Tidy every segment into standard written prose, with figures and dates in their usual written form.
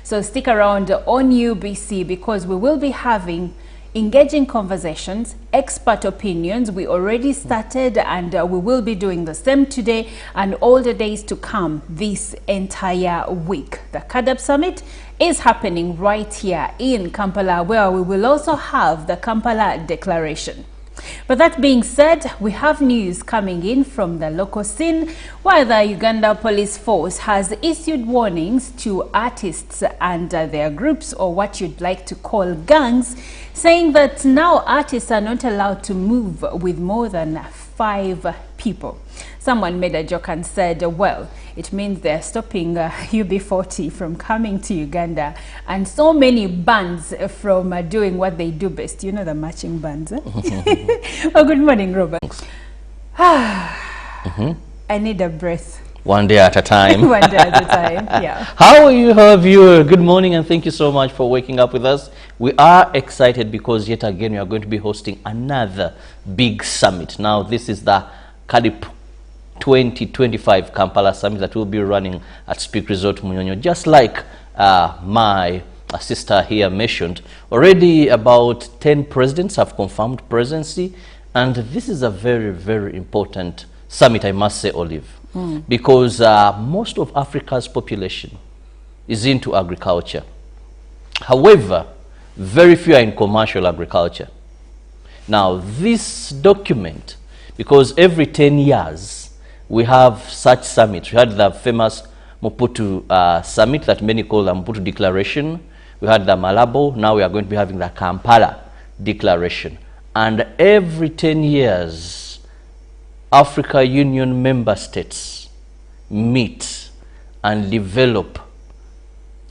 So stick around on UBC because we will be having engaging conversations, expert opinions. We already started and we will be doing the same today and all the days to come this entire week. The CADAP Summit is happening right here in Kampala, where we will also have the Kampala Declaration. But that being said, we have news coming in from the local scene where the Uganda Police Force has issued warnings to artists and their groups, or what you'd like to call gangs, saying that now artists are not allowed to move with more than 5 people. Someone made a joke and said, well, it means they're stopping UB40 from coming to Uganda and so many bands from doing what they do best. You know, the marching bands. Oh, good morning, Robert. I need a breath. One day at a time. One day at a time, yeah. How are you, her viewer? Good morning and thank you so much for waking up with us. We are excited because yet again we are going to be hosting another big summit. Now this is the CADAP 2025 Kampala Summit that will be running at Speak Resort Munyonyo. Just like my sister here mentioned, already about 10 presidents have confirmed presidency, and this is a very, very important summit, I must say, Olive, because most of Africa's population is into agriculture. However, very few are in commercial agriculture. Now, this document, because every 10 years, we have such summits. We had the famous Maputo summit that many call the Maputo Declaration. We had the Malabo. Now we are going to be having the Kampala Declaration. And every 10 years, Africa Union member states meet and develop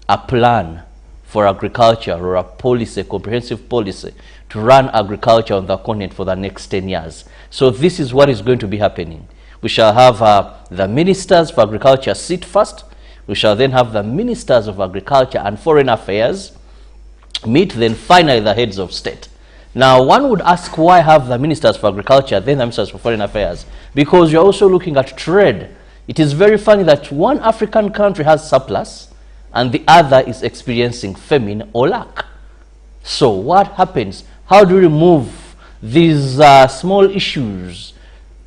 a plan for agriculture, or a policy, a comprehensive policy to run agriculture on the continent for the next 10 years. So this is what is going to be happening. We shall have the ministers for agriculture sit first. We shall then have the ministers of agriculture and foreign affairs meet, then finally the heads of state. Now one would ask, why have the ministers for agriculture, then the ministers for foreign affairs? Because you're also looking at trade. It is very funny that one African country has surplus and the other is experiencing famine or lack. So what happens? How do we remove these small issues,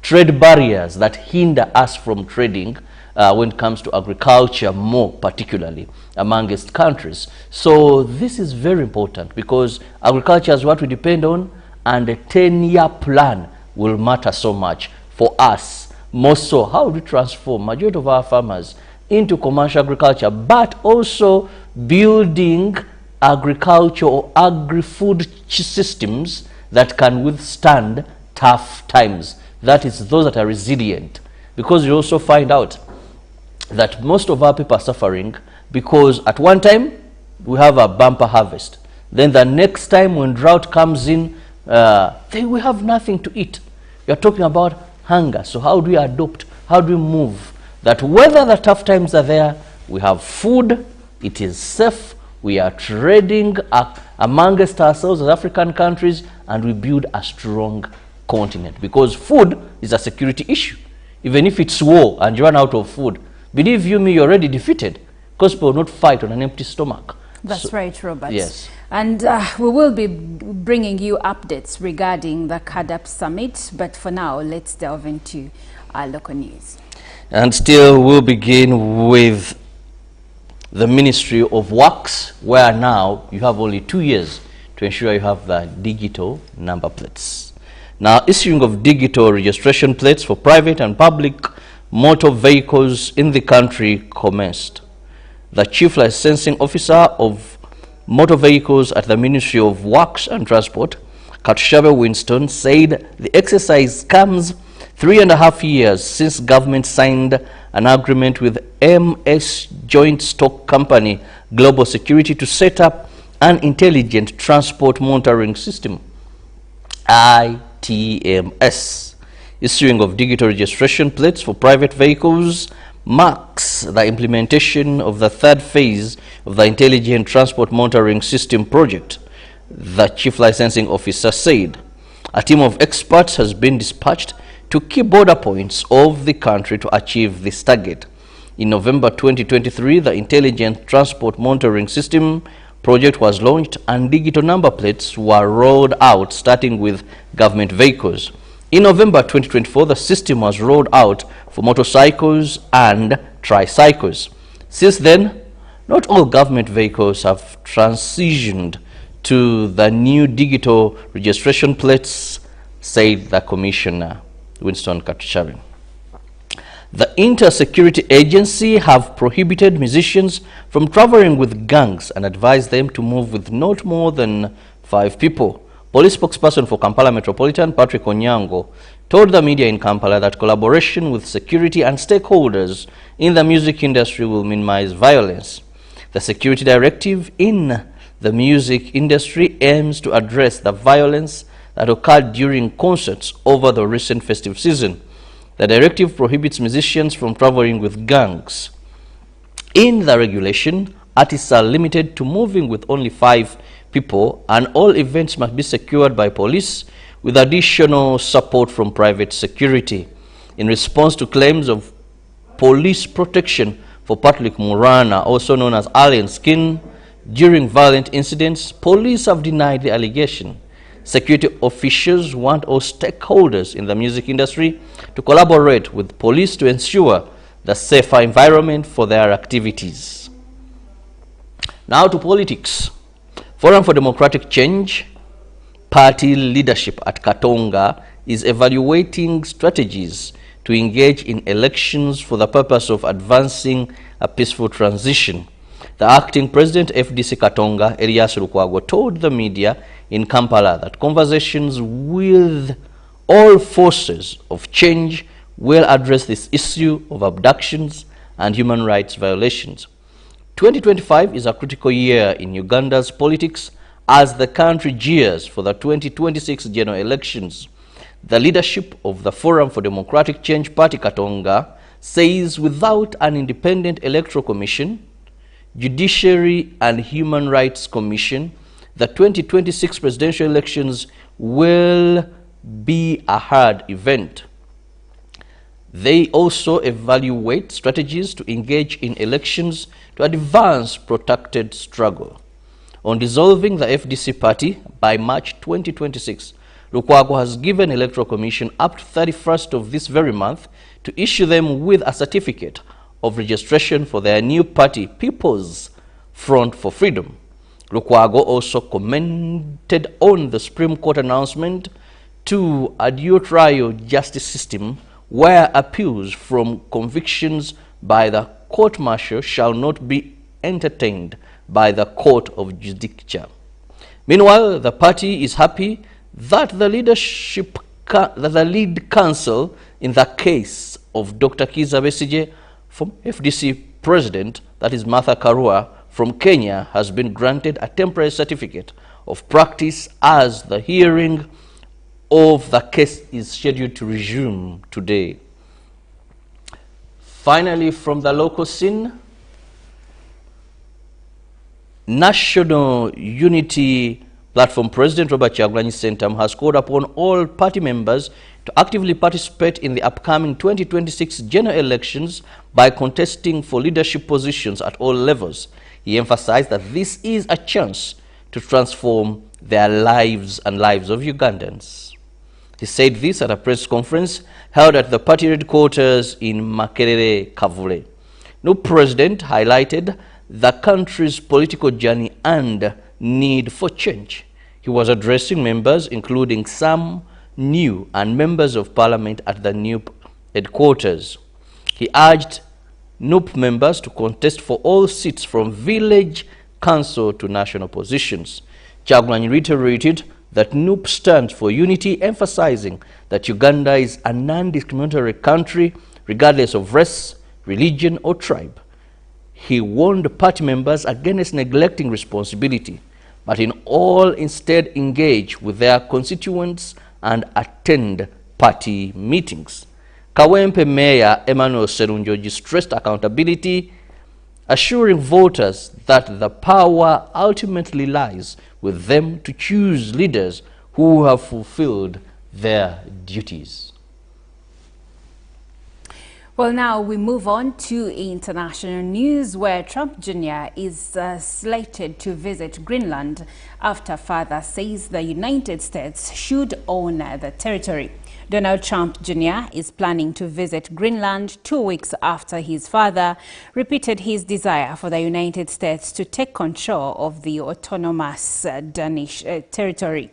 trade barriers that hinder us from trading when it comes to agriculture, more particularly amongst countries? So this is very important because agriculture is what we depend on, and a 10-year plan will matter so much for us. More so, how do we transform majority of our farmers into commercial agriculture, but also building agriculture or agri-food systems that can withstand tough times. That is, those that are resilient. Because you also find out that most of our people are suffering because at one time we have a bumper harvest. Then the next time when drought comes in, then we have nothing to eat. You're talking about hunger. So how do we adopt? How do we move? That whether the tough times are there, we have food, it is safe, we are trading amongst ourselves as African countries, and we build a strong continent, because food is a security issue. Even if it's war and you run out of food, believe you me, you're already defeated, because people will not fight on an empty stomach. That's right, Robert. Yes. And we will be bringing you updates regarding the CADAP Summit, but for now, let's delve into our local news. And still, we'll begin with the Ministry of Works, where now you have only 2 years to ensure you have the digital number plates. Now, issuing of digital registration plates for private and public motor vehicles in the country commenced. The Chief Licensing Officer of Motor Vehicles at the Ministry of Works and Transport, Katushabe Winston, said the exercise comes 3.5 years since government signed an agreement with MS Joint Stock Company Global Security to set up an intelligent transport monitoring system, ITMS. Issuing of digital registration plates for private vehicles marks the implementation of the third phase of the Intelligent Transport Monitoring System project, the Chief Licensing Officer said. A team of experts has been dispatched to key border points of the country to achieve this target. In November 2023, the Intelligent Transport Monitoring System project was launched and digital number plates were rolled out, starting with government vehicles. In November 2024, the system was rolled out for motorcycles and tricycles. Since then, not all government vehicles have transitioned to the new digital registration plates, said the Commissioner, Winston Katucharin. The Inter-Security Agency have prohibited musicians from traveling with gangs and advised them to move with not more than 5 people. Police spokesperson for Kampala Metropolitan, Patrick Onyango, told the media in Kampala that collaboration with security and stakeholders in the music industry will minimize violence. The security directive in the music industry aims to address the violence that occurred during concerts over the recent festive season. The directive prohibits musicians from traveling with gangs. In the regulation, artists are limited to moving with only 5 people, and all events must be secured by police with additional support from private security. In response to claims of police protection for Patrick Murana, also known as Alien Skin, during violent incidents, police have denied the allegation. Security officials want all stakeholders in the music industry to collaborate with police to ensure the safer environment for their activities. Now to politics. Forum for Democratic Change party leadership at Katonga is evaluating strategies to engage in elections for the purpose of advancing a peaceful transition. The acting president FDC Katonga, Elias Lukwago, told the media in Kampala that conversations with all forces of change will address this issue of abductions and human rights violations. 2025 is a critical year in Uganda's politics as the country gears for the 2026 general elections. The leadership of the Forum for Democratic Change Party Katonga says without an independent electoral commission, judiciary and human rights commission, the 2026 presidential elections will be a hard event. They also evaluate strategies to engage in elections to advance protracted struggle. On dissolving the FDC party by March 2026, Lukwago has given Electoral Commission up to 31st of this very month to issue them with a certificate of registration for their new party, People's Front for Freedom. Lukwago also commented on the Supreme Court announcement to a dual trial justice system where appeals from convictions by the court-martial shall not be entertained by the Court of Judicature. Meanwhile, the party is happy that the lead counsel in the case of Dr. Kizza Besigye from FDC President, that is Martha Karua, from Kenya, has been granted a temporary certificate of practice as the hearing of the case is scheduled to resume today. Finally, from the local scene, National Unity Platform President Robert Kyagulanyi Ssentamu has called upon all party members to actively participate in the upcoming 2026 general elections by contesting for leadership positions at all levels. He emphasized that this is a chance to transform their lives and lives of Ugandans. He said this at a press conference held at the party headquarters in Makerere, Kavule. No president highlighted the country's political journey and need for change. He was addressing members, including some new and members of parliament at the NUP headquarters. He urged NUP members to contest for all seats from village council to national positions. Kyagulanyi reiterated that NUP stands for unity, emphasizing that Uganda is a non-discriminatory country regardless of race, religion or tribe. He warned party members against neglecting responsibility, but in all instead engage with their constituents and attend party meetings. Kawempe Mayor Emmanuel Serunjoji stressed accountability, assuring voters that the power ultimately lies with them to choose leaders who have fulfilled their duties. Well, now we move on to international news, where Trump Jr. is slated to visit Greenland after father says the United States should own the territory. Donald Trump Jr. is planning to visit Greenland 2 weeks after his father repeated his desire for the United States to take control of the autonomous Danish territory.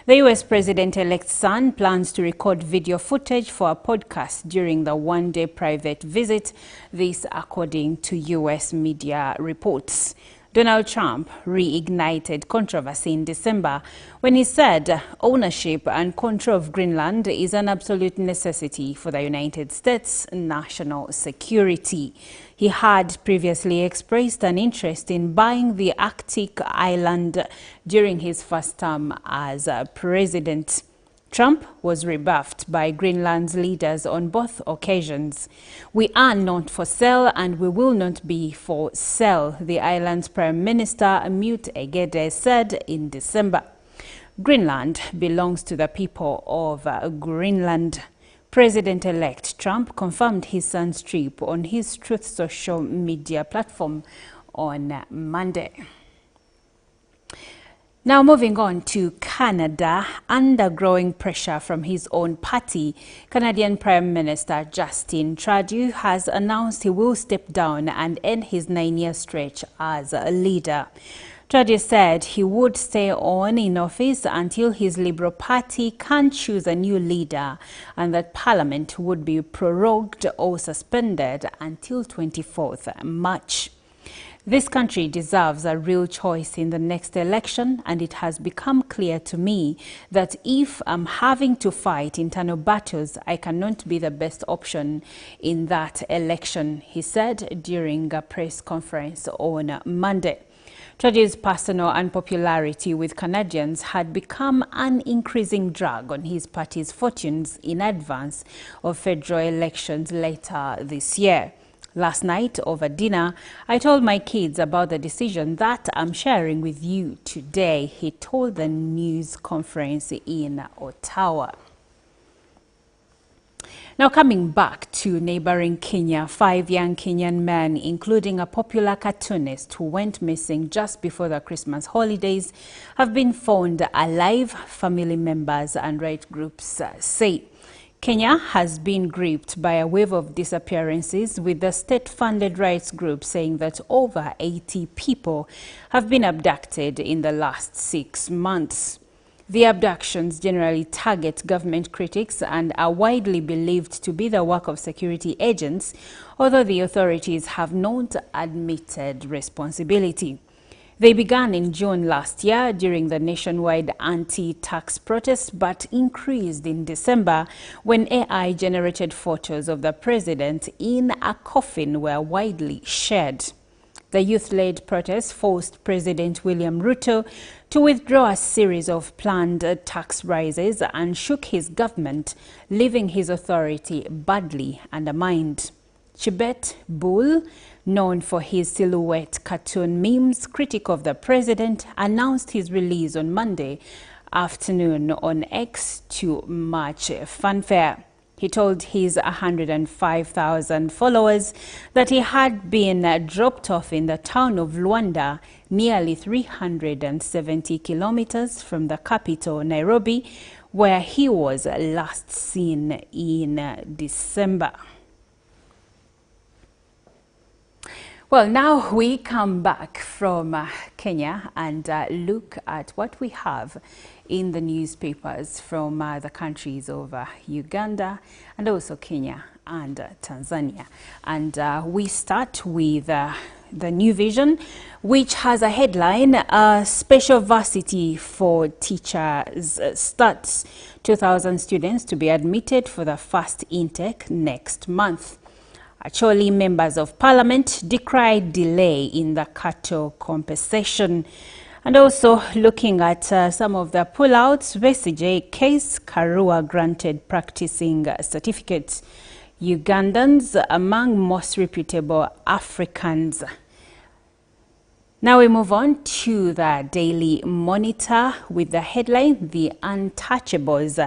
The U.S. President-elect's son plans to record video footage for a podcast during the one-day private visit, this according to U.S. media reports. Donald Trump reignited controversy in December when he said ownership and control of Greenland is an absolute necessity for the United States' national security. He had previously expressed an interest in buying the Arctic island during his first term as president. Trump was rebuffed by Greenland's leaders on both occasions. "We are not for sale and we will not be for sale," the island's Prime Minister Mute Egede said in December. Greenland belongs to the people of Greenland. President-elect Trump confirmed his son's trip on his Truth social media platform on Monday. Now moving on to Canada, under growing pressure from his own party, Canadian Prime Minister Justin Trudeau has announced he will step down and end his 9-year stretch as a leader. Trudeau said he would stay on in office until his Liberal Party can choose a new leader and that Parliament would be prorogued or suspended until 24th March. This country deserves a real choice in the next election, and it has become clear to me that if I'm having to fight internal battles, I cannot be the best option in that election, he said during a press conference on Monday. Trudeau's personal unpopularity with Canadians had become an increasing drag on his party's fortunes in advance of federal elections later this year. Last night, over dinner, I told my kids about the decision that I'm sharing with you today, he told the news conference in Ottawa. Now coming back to neighboring Kenya, 5 young Kenyan men, including a popular cartoonist who went missing just before the Christmas holidays, have been found alive, family members and rights groups say. Kenya has been gripped by a wave of disappearances, with the state-funded rights group saying that over 80 people have been abducted in the last 6 months. The abductions generally target government critics and are widely believed to be the work of security agents, although the authorities have not admitted responsibility. They began in June last year during the nationwide anti-tax protests, but increased in December when AI-generated photos of the president in a coffin were widely shared. The youth-led protests forced President William Ruto to withdraw a series of planned tax rises and shook his government, leaving his authority badly undermined. Chibet Bull, known for his silhouette cartoon memes, critic of the president, announced his release on Monday afternoon on X to match fanfare. He told his 105,000 followers that he had been dropped off in the town of Luanda, nearly 370 kilometers from the capital, Nairobi, where he was last seen in December. Well, now we come back from Kenya and look at what we have in the newspapers from the countries of Uganda and also Kenya and Tanzania. And we start with the New Vision, which has a headline, Special Varsity for Teachers starts. 2,000 students to be admitted for the first intake next month. Actually, members of parliament decried delay in the cattle compensation. And also looking at some of the pullouts, Besigye case, Karua granted practicing certificates. Ugandans among most reputable Africans. Now we move on to the Daily Monitor with the headline, The Untouchables.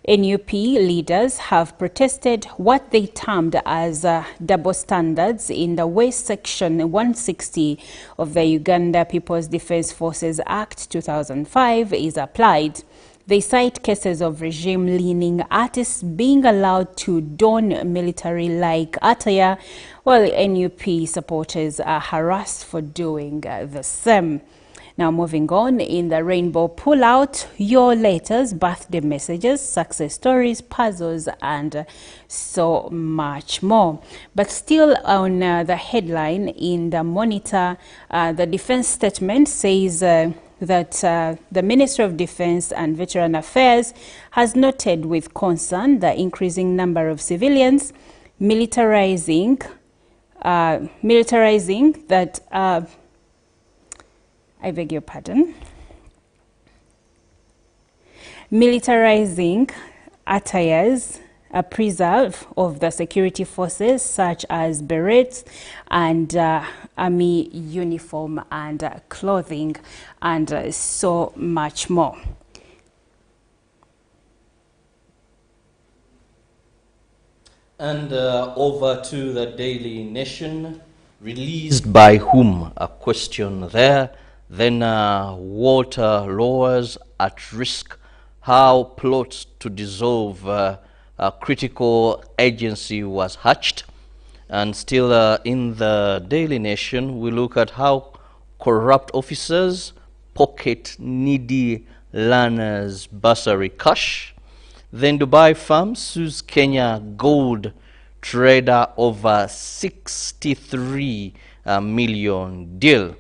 NUP leaders have protested what they termed as double standards in the way Section 160 of the Uganda People's Defence Forces Act 2005 is applied. They cite cases of regime-leaning artists being allowed to don military-like attire, while NUP supporters are harassed for doing the same. Now moving on, in the rainbow, pull out your letters, birthday messages, success stories, puzzles, and so much more. But still on the headline in the Monitor, the defense statement says that the Ministry of Defense and Veteran Affairs has noted with concern the increasing number of civilians militarizing that I beg your pardon. Militarizing attires a preserve of the security forces such as berets and army uniform and clothing and so much more. And over to the Daily Nation, released by whom? A question there. Then water lowers at risk, how plots to dissolve a critical agency was hatched. And still in the Daily Nation, we look at how corrupt officers pocket needy learners' bursary cash. Then Dubai firm sues Kenya gold trader over 63 million deal.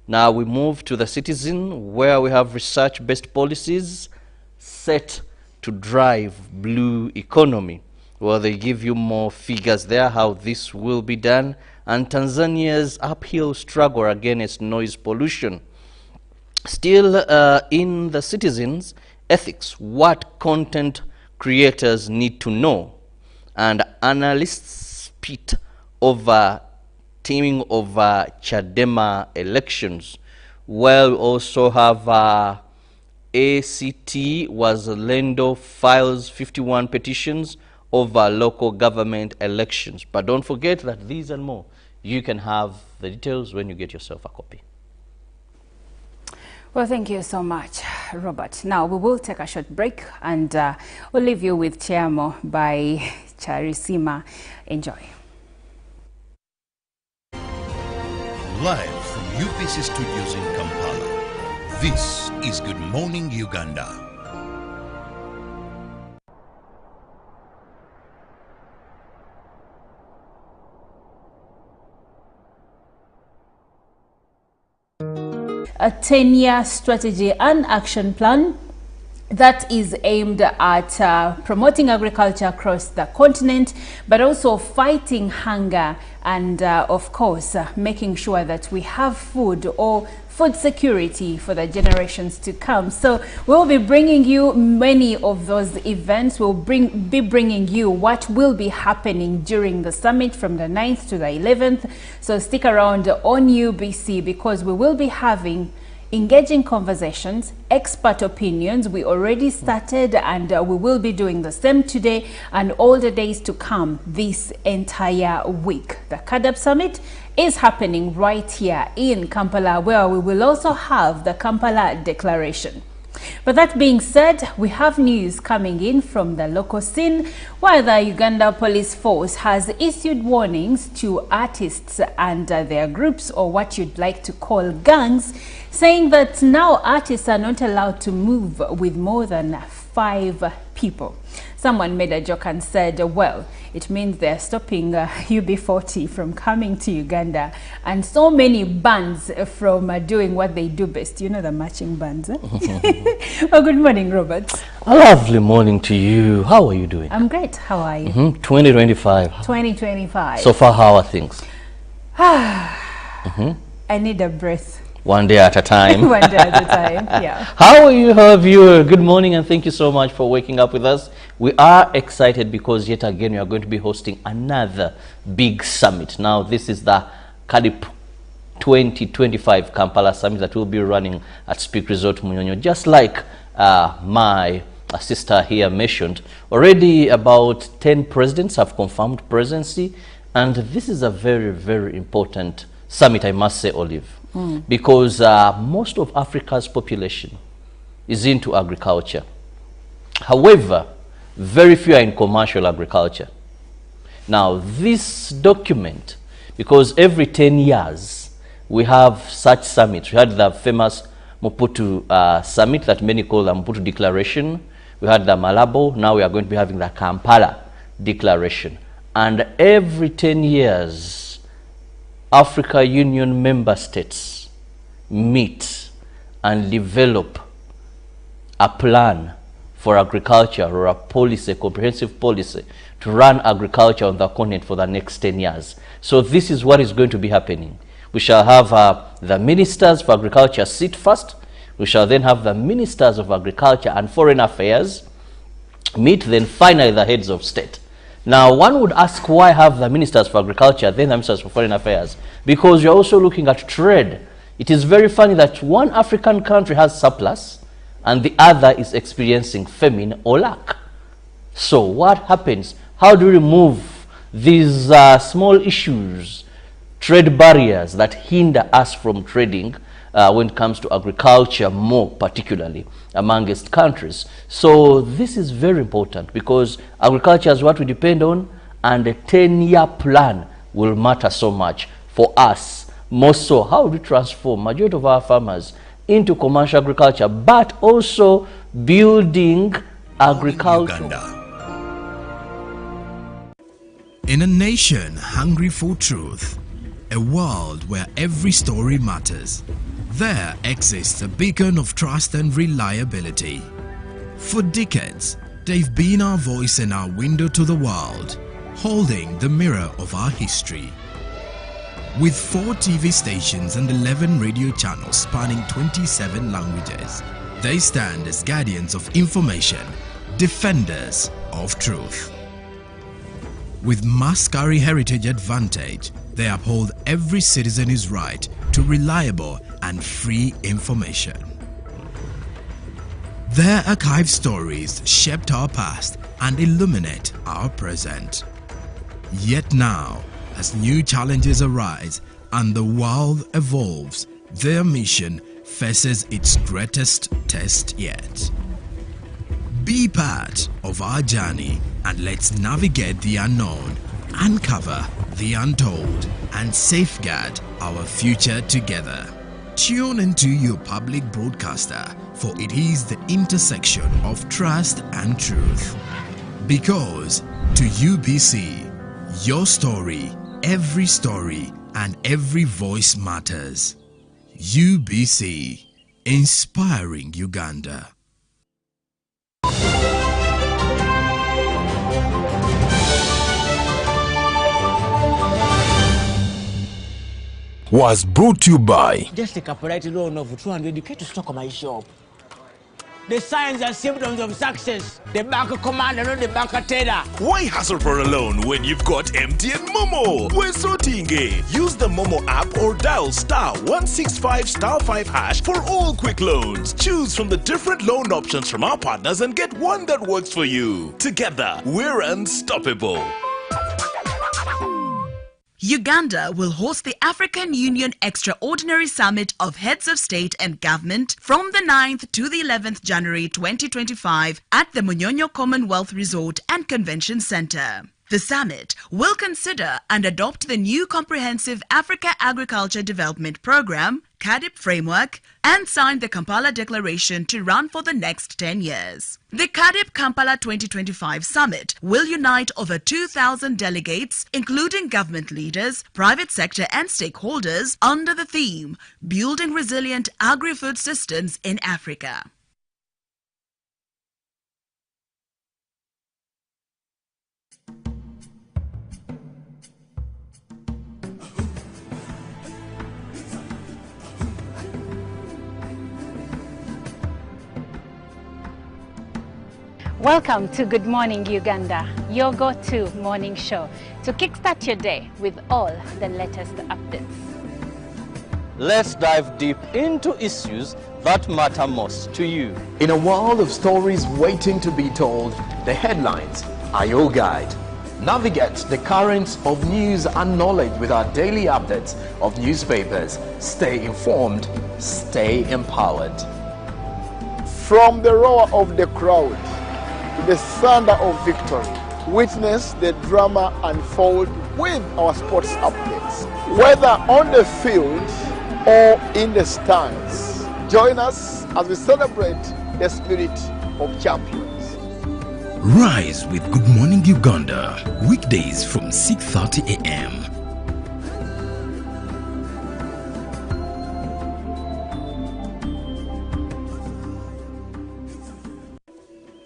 Now we move to the Citizen, where we have research-based policies set to drive blue economy. Well, they give you more figures there, how this will be done, and Tanzania's uphill struggle against noise pollution. Still in the Citizens, ethics, what content creators need to know, and analysts spit over teaming over Chadema elections. Well, we also have ACT Wazalendo files 51 petitions over local government elections. But don't forget that these and more, you can have the details when you get yourself a copy. Well, thank you so much, Robert. Now we will take a short break and we'll leave you with Chiamo by Charisima. Enjoy. Live from UPC Studios in Kampala, this is Good Morning Uganda. A 10-year strategy and action plan that is aimed at promoting agriculture across the continent, but also fighting hunger and, of course, making sure that we have food or food security for the generations to come. So we'll be bringing you many of those events. We'll be bringing you what will be happening during the summit from the 9th to the 11th. So stick around on UBC because we will be having engaging conversations, expert opinions. We already started and we will be doing the same today and all the days to come this entire week. The CADAP Summit is happening right here in Kampala, where we will also have the Kampala Declaration. But that being said, we have news coming in from the local scene where the Uganda Police Force has issued warnings to artists and their groups, or what you'd like to call gangs, saying that now artists are not allowed to move with more than 5 people. Someone made a joke and said, well, it means they're stopping UB40 from coming to Uganda and so many bands from doing what they do best. You know, the marching bands. Eh? Well, good morning, Robert. A lovely morning to you. How are you doing? I'm great. How are you? 2025. 2025. So far, how are things? I need a breath. One day at a time. One day at a time, yeah. How are you, her viewer? Good morning and thank you so much for waking up with us. We are excited because yet again we are going to be hosting another big summit. Now this is the CADIP 2025 Kampala Summit that will be running at Speak Resort Munyonyo, just like my a sister here mentioned, already about 10 presidents have confirmed presidency, and this is a very, very important summit, I must say, Olive, because most of Africa's population is into agriculture. However, very few are in commercial agriculture. Now, this document, because every 10 years we have such summits. We had the famous Maputo summit that many call the Maputo Declaration. We had the Malabo. Now we are going to be having the Kampala Declaration. And every 10 years, Africa Union member states meet and develop a plan for agriculture, or a policy, a comprehensive policy to run agriculture on the continent for the next 10 years. So this is what is going to be happening. We shall have the ministers for agriculture sit first. We shall then have the ministers of agriculture and foreign affairs meet, then finally the heads of state. Now, one would ask, why have the ministers for agriculture, then the ministers for foreign affairs? Because you're also looking at trade. It is very funny that one African country has surplus and the other is experiencing famine or lack. So what happens? How do we remove these small issues, trade barriers that hinder us from trading when it comes to agriculture, more particularly amongst countries? So this is very important, because agriculture is what we depend on, and a 10-year plan will matter so much for us. More so, how do we transform majority of our farmers into commercial agriculture, but also building agriculture. Uganda. In a nation hungry for truth, a world where every story matters, there exists a beacon of trust and reliability. For decades, they've been our voice and our window to the world, holding the mirror of our history. With 4 TV stations and 11 radio channels spanning 27 languages, they stand as guardians of information, defenders of truth. With Mascari Heritage Advantage, they uphold every citizen's right to reliable and free information. Their archived stories shaped our past and illuminate our present. Yet now, as new challenges arise and the world evolves, their mission faces its greatest test yet. Be part of our journey and let's navigate the unknown, uncover the untold, and safeguard our future together. Tune into your public broadcaster, for it is the intersection of trust and truth. Because to UBC, your story, every story, and every voice matters. UBC, inspiring Uganda. Was brought to you by just take a polite loan of 200k to stock on my shop. The signs and symptoms of success. The bank commander, not the bank teller. Why hassle for a loan when you've got MTN Momo? We're sorting it. Use the Momo app or dial *165*5# for all quick loans. Choose from the different loan options from our partners and get one that works for you. Together, we're unstoppable. Uganda will host the African Union Extraordinary Summit of Heads of State and Government from the 9th to the 11th January 2025 at the Munyonyo Commonwealth Resort and Convention Center. The summit will consider and adopt the new Comprehensive Africa Agriculture Development Program, CADIP framework, and sign the Kampala Declaration to run for the next 10 years. The CADIP Kampala 2025 Summit will unite over 2,000 delegates, including government leaders, private sector and stakeholders, under the theme, Building Resilient Agri-Food Systems in Africa. Welcome to Good Morning Uganda, your go-to morning show to kickstart your day with all the latest updates. Let's dive deep into issues that matter most to you. In a world of stories waiting to be told, the headlines are your guide. Navigate the currents of news and knowledge with our daily updates of newspapers. Stay informed, stay empowered. From the roar of the crowd to the thunder of victory, witness the drama unfold with our sports updates. Whether on the field or in the stands, join us as we celebrate the spirit of champions. Rise with Good Morning Uganda, weekdays from 6:30 a.m.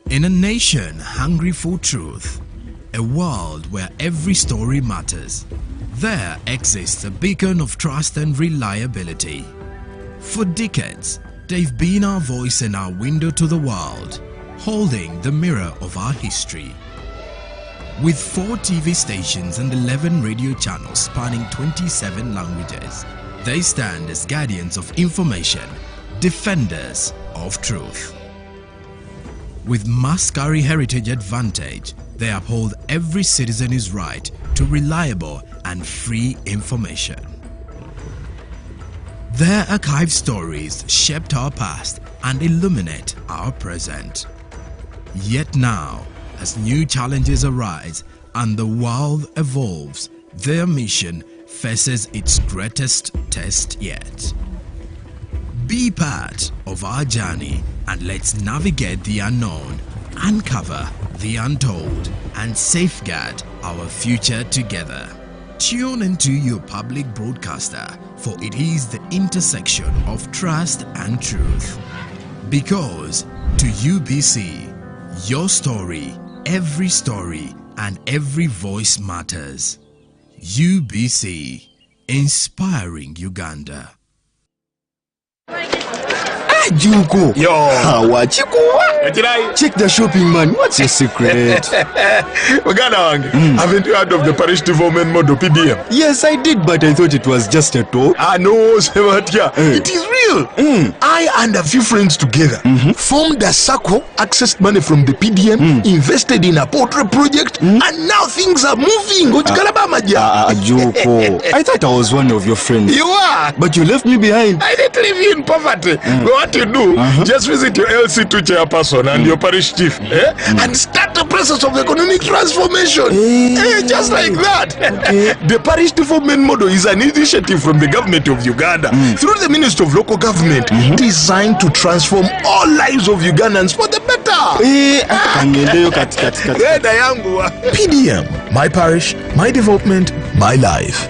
In a nation hungry for truth, a world where every story matters, there exists a beacon of trust and reliability. For decades, they've been our voice and our window to the world, holding the mirror of our history. With 4 TV stations and 11 radio channels spanning 27 languages, they stand as guardians of information, defenders of truth. With Mascari Heritage Advantage, they uphold every citizen's right to reliable and free information. Their archived stories shaped our past and illuminate our present. Yet now, as new challenges arise and the world evolves, their mission faces its greatest test yet. Be part of our journey and let's navigate the unknown, uncover the untold, and safeguard our future together. Tune into your public broadcaster, for it is the intersection of trust and truth. Because to UBC, your story, and every voice matters. UBC, inspiring Uganda. Juko. Yo. Wachiko. Check the shopping, man. What's your secret? Uganda, haven't you heard of the parish development model PDM? Yes, I did, but I thought it was just a talk. No, Sebatia. It is real. I and a few friends together formed a circle, accessed money from the PDM, invested in a portrait project, and now things are moving. Juko. I thought I was one of your friends. You are. But you left me behind. I didn't leave you in poverty. What you do, just visit your LC2 chairperson and your parish chief and start the process of economic transformation. Just like that. Okay. The parish development model is an initiative from the government of Uganda through the Ministry of Local Government designed to transform all lives of Ugandans for the better. PDM, my parish, my development, my life.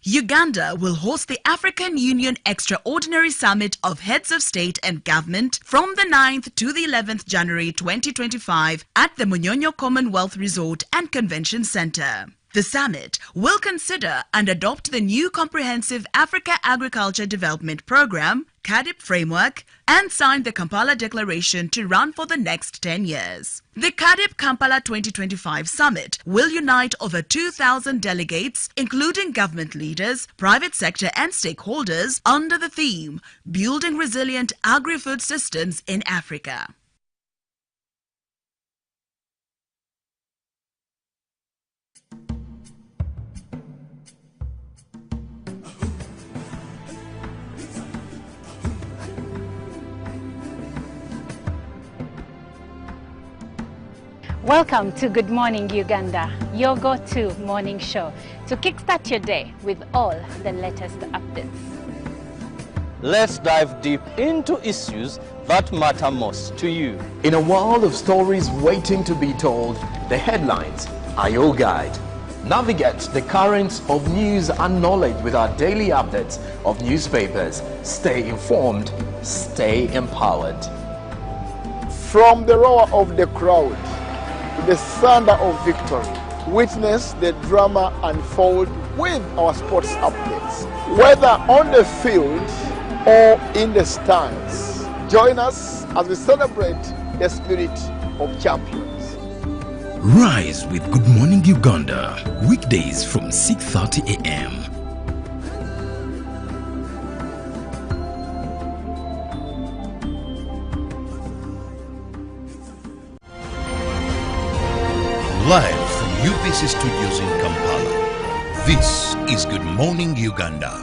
Uganda will host the African Union Extraordinary Summit of Heads of State and Government from the 9th to the 11th January 2025 at the Munyonyo Commonwealth Resort and Convention Center. The summit will consider and adopt the new Comprehensive Africa Agriculture Development Program, CADIP framework, and sign the Kampala Declaration to run for the next 10 years. The CADIP Kampala 2025 Summit will unite over 2,000 delegates, including government leaders, private sector and stakeholders, under the theme, Building Resilient Agri-Food Systems in Africa. Welcome to Good Morning Uganda, your go-to morning show to kickstart your day with all the latest updates. Let's dive deep into issues that matter most to you. In a world of stories waiting to be told, the headlines are your guide. Navigate the currents of news and knowledge with our daily updates of newspapers. Stay informed, stay empowered. From the roar of the crowd to the thunder of victory, witness the drama unfold with our sports updates. Whether on the field or in the stands, join us as we celebrate the spirit of champions. Rise with Good Morning Uganda, weekdays from 6:30 a.m. Live from UBC Studios in Kampala, this is Good Morning Uganda.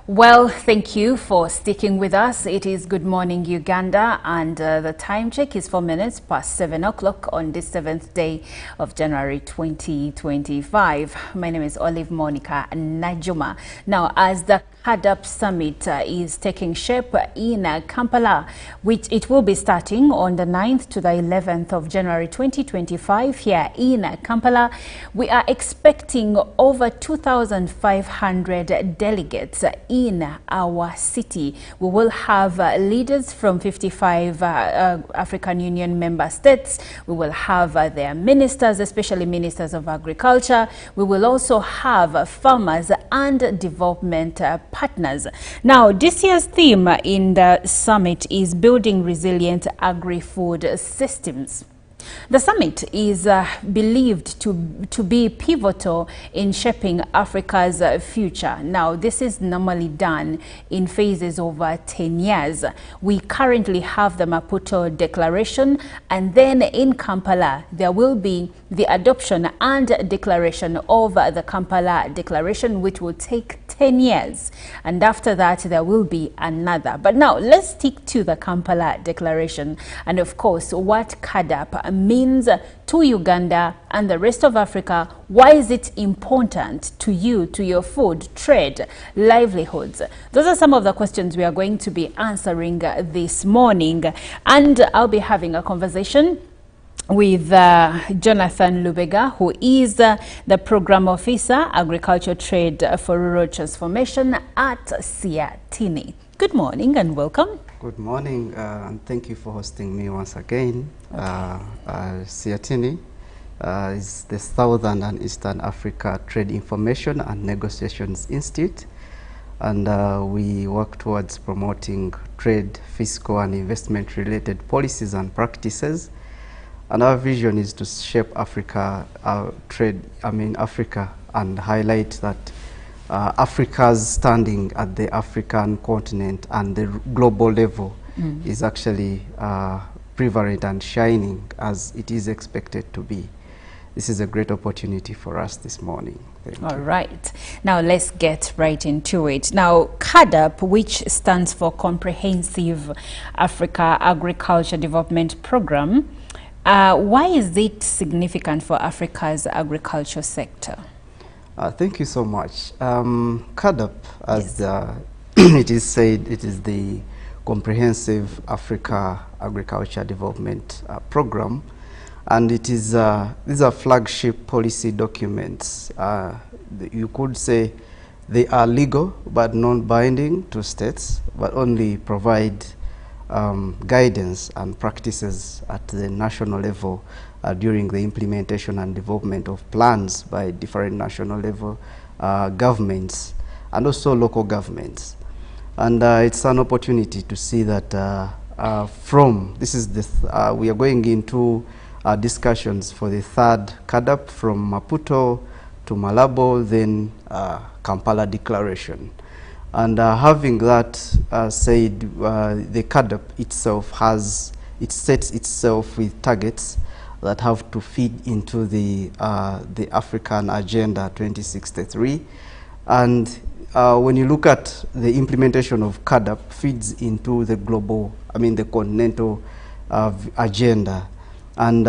Well, thank you for sticking with us. It is Good Morning Uganda, and the time check is 4 minutes past 7 o'clock on this 7th day of January 2025. My name is Olive Monica Najuma. Now, as the CADAP Summit is taking shape in Kampala, which it will be starting on the 9th to the 11th of January 2025 here in Kampala, we are expecting over 2,500 delegates in our city. We will have leaders from 55 African Union member states. We will have their ministers, especially ministers of agriculture. We will also have farmers and development partners. Now, this year's theme in the summit is building resilient agri-food systems. The summit is believed to be pivotal in shaping Africa's future. Now, this is normally done in phases over 10 years. We currently have the Maputo Declaration, and then in Kampala, there will be the adoption and declaration of the Kampala Declaration, which will take 10 years. And after that, there will be another. But now, let's stick to the Kampala Declaration and, of course, what CADAP means to Uganda and the rest of Africa. Why is it important to you, to your food, trade, livelihoods? Those are some of the questions we are going to be answering this morning. And I'll be having a conversation with Jonathan Lubega, who is the Program Officer, Agriculture Trade for Rural Transformation at Siatini. Good morning and welcome. Good morning, and thank you for hosting me once again. Siatini is the Southern and Eastern Africa Trade Information and Negotiations Institute, and we work towards promoting trade, fiscal and investment related policies and practices. And our vision is to shape Africa, Africa, and highlight that Africa's standing at the African continent and the global level is actually prevalent and shining as it is expected to be. This is a great opportunity for us this morning. All right. Now let's get right into it. Now, CADAP, which stands for Comprehensive Africa Agriculture Development Program, why is it significant for Africa's agriculture sector? Thank you so much. CADAP, as it is said, it is the Comprehensive Africa Agriculture Development Program, and it is these are flagship policy documents. You could say they are legal but non-binding to states, but only provide guidance and practices at the national level during the implementation and development of plans by different national level governments and also local governments. And it's an opportunity to see that we are going into discussions for the third CADAP from Maputo to Malabo, then Kampala Declaration. And having that said, the CADAP itself sets itself with targets that have to feed into the African Agenda 2063. And when you look at the implementation of CADAP, feeds into the global, the continental agenda. And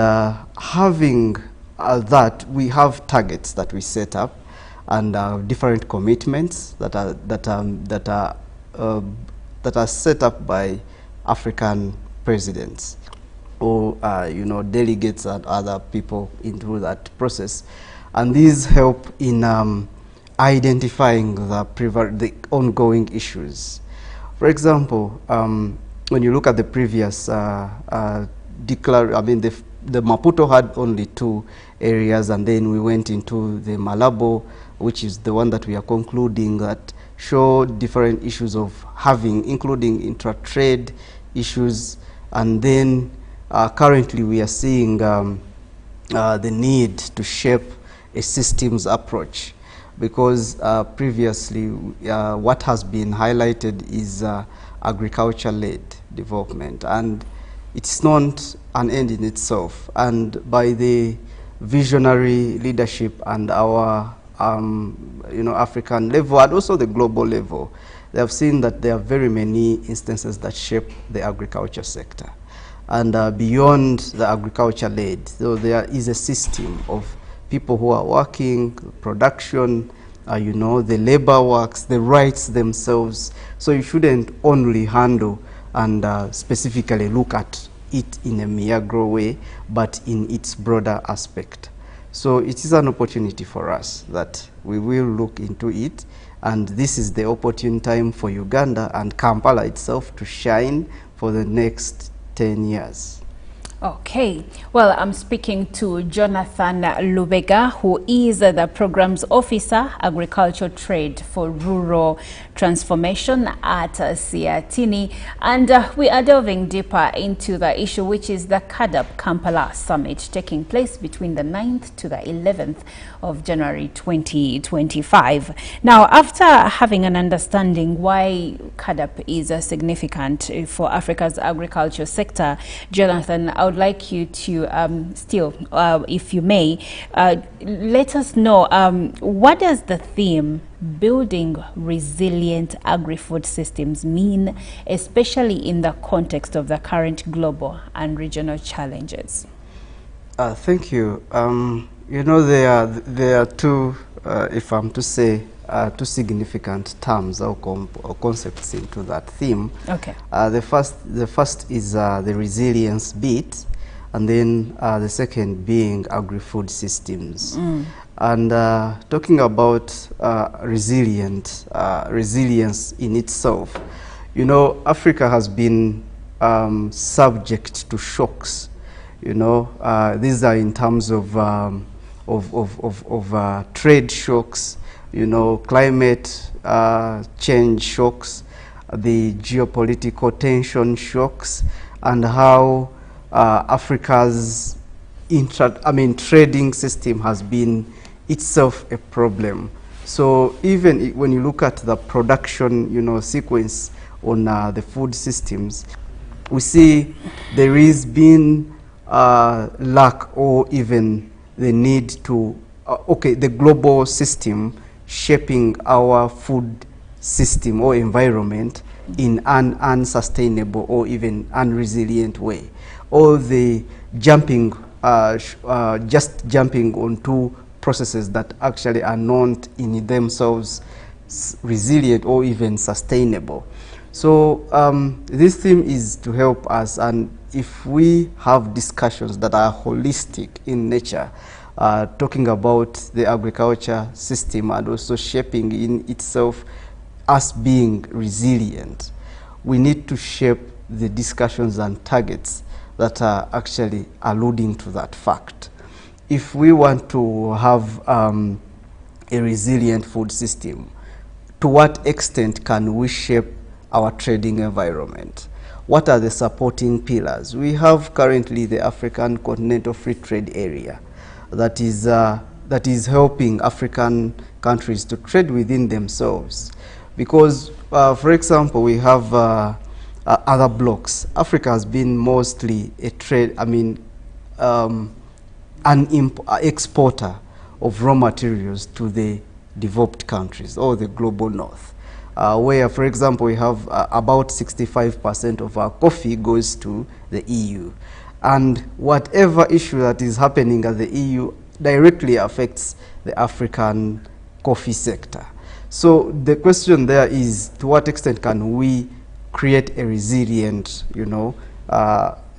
having that, we have targets that we set up, and different commitments that are set up by African presidents or delegates and other people into that process, and these help in identifying the ongoing issues. For example, when you look at the previous the Maputo had only 2 areas, and then we went into the Malabo, which is the one that we are concluding, that show different issues of having, including intra-trade issues. And then currently we are seeing the need to shape a systems approach, because previously what has been highlighted is agriculture-led development, and it's not an end in itself. And by the visionary leadership and our African level and also the global level, they have seen that there are very many instances that shape the agriculture sector. And beyond the agriculture-led, so there is a system of people who are working, production, the labor works, the rights themselves. So you shouldn't only handle and specifically look at it in a Miyagro way, but in its broader aspect. So it is an opportunity for us that we will look into it, and this is the opportune time for Uganda and Kampala itself to shine for the next 10 years. Okay, well, I'm speaking to Jonathan Lubega, who is the Programs Officer, Agricultural Trade for Rural Transformation at Siatini. And we are delving deeper into the issue, which is the CADAP Kampala Summit taking place between the 9th to the 11th of January 2025. Now, after having an understanding why CADAP is significant for Africa's agriculture sector, Jonathan, I would like you to if you may, let us know what does the theme building resilient agri-food systems mean, especially in the context of the current global and regional challenges? Thank you. There are two, if I'm to say, two significant terms or concepts into that theme. Okay. The first is the resilience bit, and then the second being agri-food systems. And talking about resilience in itself, Africa has been subject to shocks. These are in terms of trade shocks, climate change shocks, the geopolitical tension shocks, and how Africa's trading system has been itself a problem. So even when you look at the production, sequence on the food systems, we see there is been lack or even the need to, the global system shaping our food system or environment in an unsustainable or even unresilient way. Or the just jumping onto processes that actually are not in themselves resilient or even sustainable. So this theme is to help us, and if we have discussions that are holistic in nature, talking about the agriculture system and also shaping in itself us being resilient, we need to shape the discussions and targets that are actually alluding to that fact. If we want to have a resilient food system, to what extent can we shape our trading environment? What are the supporting pillars? We have currently the African Continental Free Trade Area that is helping African countries to trade within themselves. Because, for example, we have other blocks. Africa has been mostly a trade, an exporter of raw materials to the developed countries or the global north, where, for example, we have about 65% of our coffee goes to the EU. And whatever issue that is happening at the EU directly affects the African coffee sector. So the question there is, to what extent can we create a resilient,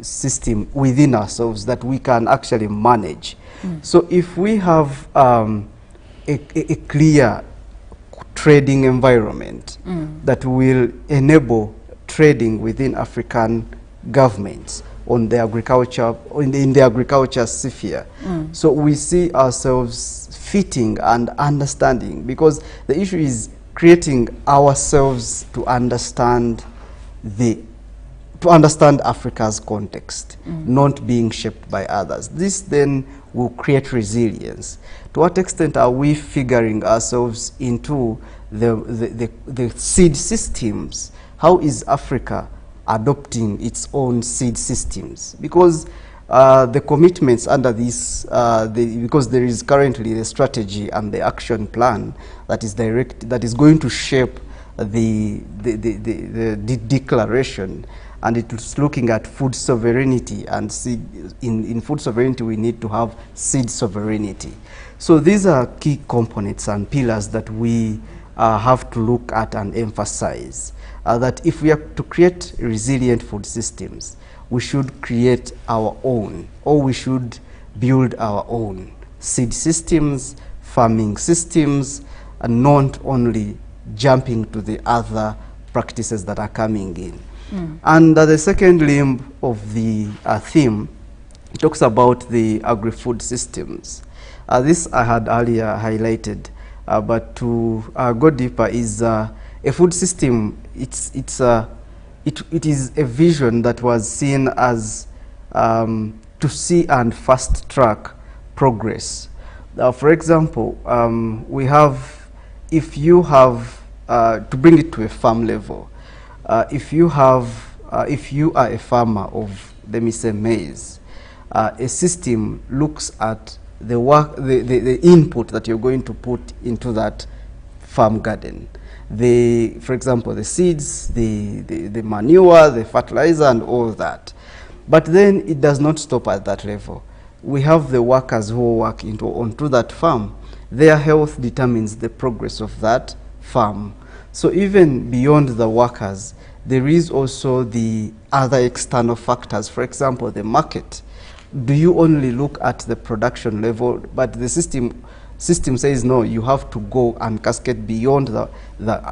system within ourselves that we can actually manage? So if we have a clear trading environment that will enable trading within African governments on the agriculture, in the agriculture sphere, so we see ourselves fitting and understanding, because the issue is creating ourselves to understand to understand Africa's context, not being shaped by others. This then will create resilience. To what extent are we figuring ourselves into the seed systems? How is Africa adopting its own seed systems? Because the commitments under this, because there is currently the strategy and the action plan that is going to shape the declaration, and it is looking at food sovereignty, and in food sovereignty we need to have seed sovereignty. So these are key components and pillars that we have to look at and emphasize, that if we are to create resilient food systems, we should create our own, or we should build our own seed systems, farming systems, and not only jumping to the other practices that are coming in. And the second limb of the theme talks about the agri-food systems. This I had earlier highlighted, but to go deeper is a food system. It is a vision that was seen as to see and fast track progress. For example, we have, if you have, to bring it to a farm level, if you are a farmer of, let me say, maize, a system looks at the input that you're going to put into that farm garden. For example, the seeds, the manure, the fertilizer, and all that. But then it does not stop at that level. We have the workers who work onto that farm. Their health determines the progress of that farm. So even beyond the workers, there is also the other external factors. For example, the market. Do you only look at the production level, but the system says no, you have to go and cascade beyond the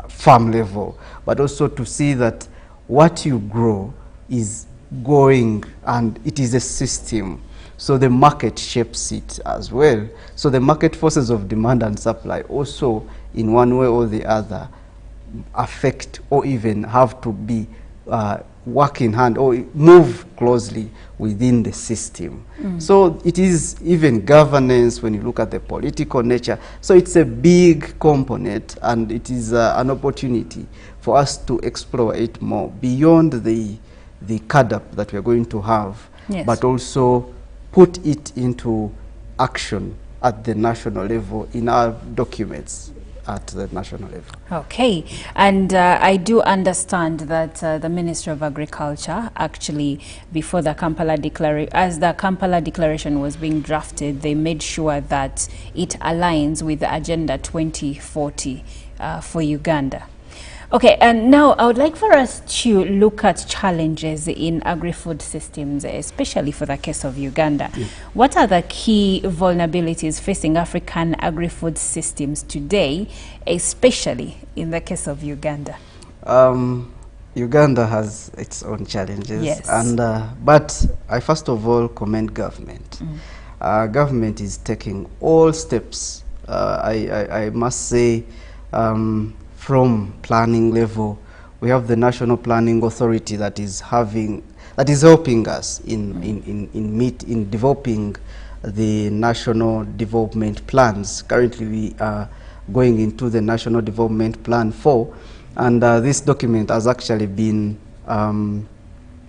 farm level, but also to see that what you grow is going, and it is a system. So the market shapes it as well. So the market forces of demand and supply also, in one way or the other, affect or even have to be work in hand or move closely within the system. So it is even governance when you look at the political nature. So it's a big component, and it is an opportunity for us to explore it more beyond the CADAP that we are going to have, but also put it into action at the national level in our documents at the national level. Okay, and I do understand that the Ministry of Agriculture actually, before the Kampala Declaration, as the Kampala Declaration was being drafted, they made sure that it aligns with the Agenda 2040 for Uganda. Okay, and now I would like for us to look at challenges in agri-food systems, especially for the case of Uganda. What are the key vulnerabilities facing African agri-food systems today, especially in the case of Uganda? Uganda has its own challenges, and but I first of all commend government. Government is taking all steps. I must say, from planning level, we have the National Planning Authority that is helping us in developing the national development plans. Currently, we are going into the National Development Plan 4, and this document has actually been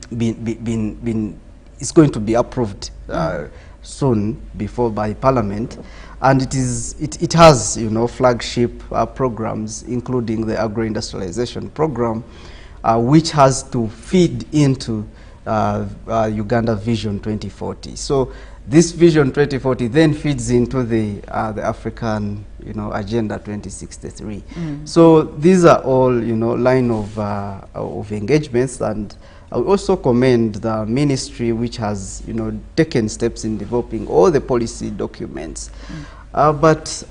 it's going to be approved soon by Parliament. And it has, flagship programs, including the agro-industrialization program, which has to feed into Uganda Vision 2040. So this Vision 2040 then feeds into the African, Agenda 2063. So these are all, line of engagements, and I also commend the ministry, which has, taken steps in developing all the policy documents. But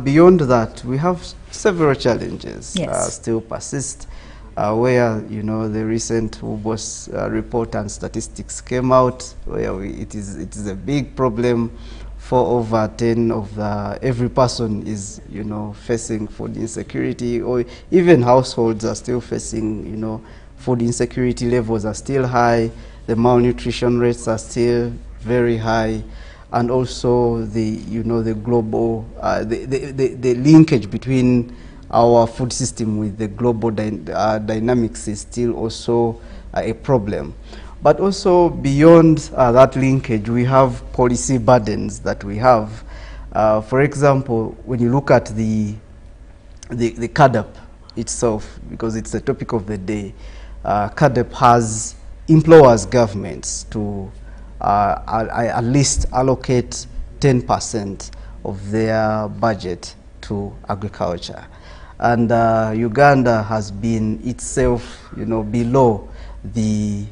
beyond that, we have several challenges still persist, where, the recent UBOS report and statistics came out, where it is a big problem. 4 over 10 of every person is, facing food insecurity, or even households are still facing, food insecurity levels are still high, the malnutrition rates are still very high, and also the the global the linkage between our food system with the global dynamics is still also a problem. But also beyond that linkage, we have policy burdens that we have. For example, when you look at the CADAP itself, because it's the topic of the day, CADAP implores governments to at least allocate 10% of their budget to agriculture. And Uganda has been itself, below the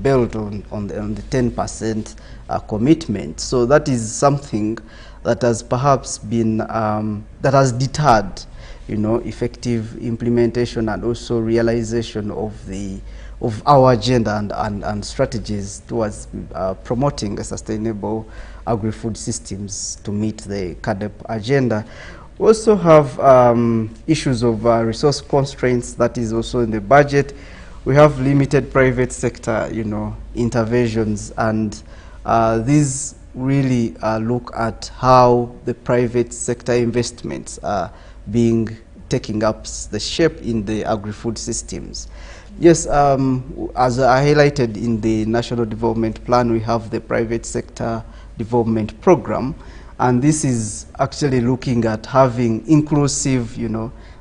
belt on the 10% commitment. So that is something that has perhaps been that has deterred, effective implementation and also realization of our agenda and strategies towards promoting a sustainable agri-food systems to meet the CADAP agenda. We also have issues of resource constraints that is also in the budget. We have limited private sector, interventions, and these really look at how the private sector investments are taking up the shape in the agri-food systems. Yes, as I highlighted in the National Development Plan, we have the private sector development program, and this is actually looking at having inclusive,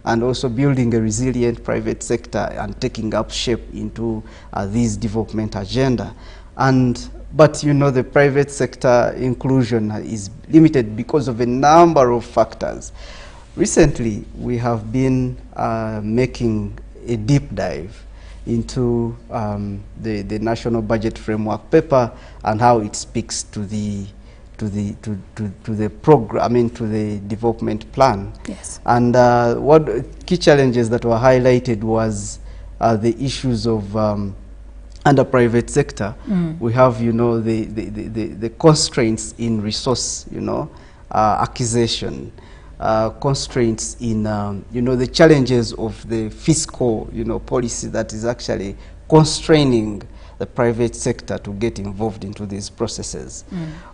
and also building a resilient private sector and taking up shape into this development agenda. But the private sector inclusion is limited because of a number of factors. Recently, we have been making a deep dive into the National Budget Framework paper and how it speaks to the program, to the development plan. Yes. And what key challenges that were highlighted was the issues of under private sector. We have, the constraints in resource, acquisition, constraints in, the challenges of the fiscal, policy that is actually constraining the private sector to get involved into these processes.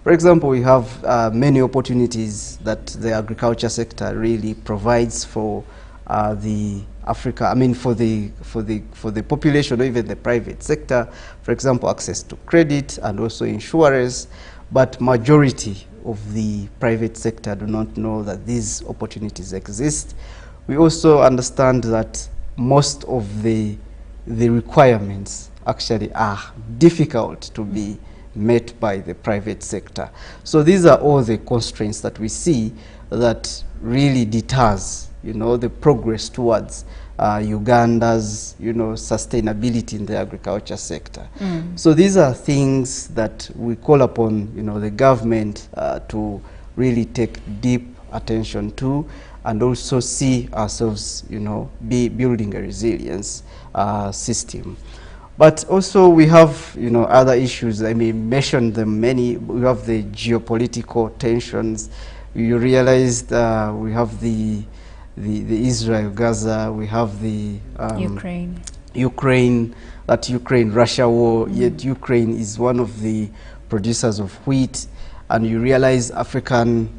For example, we have many opportunities that the agriculture sector really provides for the Africa, for the population or even the private sector. For example, access to credit and also insurance, but majority of the private sector do not know that these opportunities exist. We also understand that most of the requirements actually are difficult to be met by the private sector. So these are all the constraints that we see that really deters, the progress towards Uganda's, sustainability in the agriculture sector. So these are things that we call upon, the government to really take deep attention to, and also see ourselves, be building a resilience system. But also we have, other issues. I may mention them many. We have the geopolitical tensions. You realized we have the Israel-Gaza, we have the Ukraine-Russia war, yet Ukraine is one of the producers of wheat, and you realize African,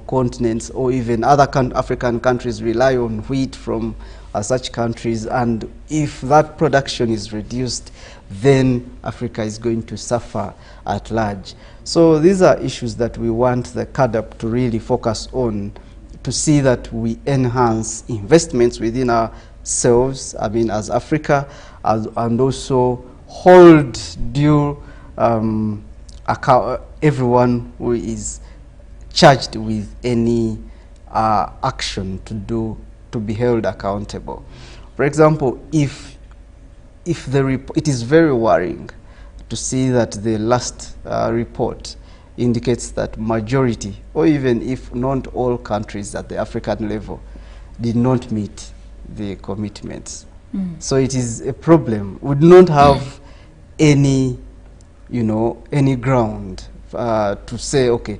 continents or even other African countries rely on wheat from such countries, and if that production is reduced, then Africa is going to suffer at large. So these are issues that we want the CADAP to really focus on, to see that we enhance investments within ourselves, as Africa, and also hold due everyone who is charged with any action to be held accountable. For example, it is very worrying to see that the last report indicates that majority, or even if not all countries at the African level, did not meet the commitments. So it is a problem. We do not have any, any ground to say, okay,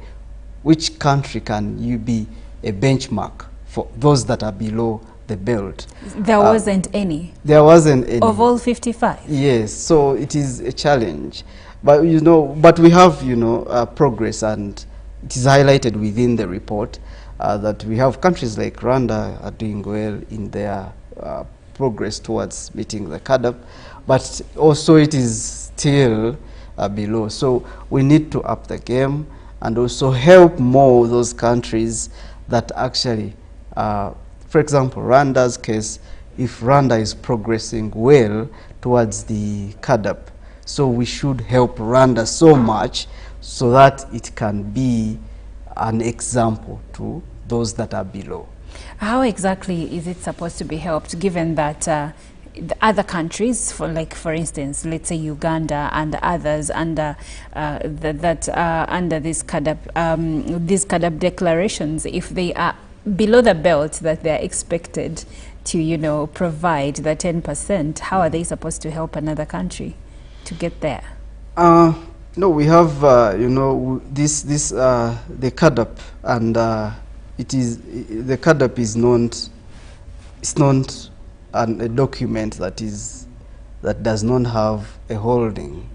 which country can you be a benchmark for those that are below the belt. There wasn't any? There wasn't any. Of all 55? Yes, so it is a challenge. But, you know, but we have, you know, progress, and it is highlighted within the report that we have countries like Rwanda are doing well in their progress towards meeting the CAADP, but also it is still below. So we need to up the game and also help more those countries that actually, for example, Rwanda's case, if Rwanda is progressing well towards the CAADP, so we should help Rwanda so much so that it can be an example to those that are below. How exactly is it supposed to be helped, given that the other countries, for instance, let's say Uganda and others under under these CAADP declarations, if they are below the belt that they are expected to, you know, provide the 10%, how are they supposed to help another country to get there? No, we have, you know, the CAADP, and it is the CAADP is not. It's not a document that does not have a holding.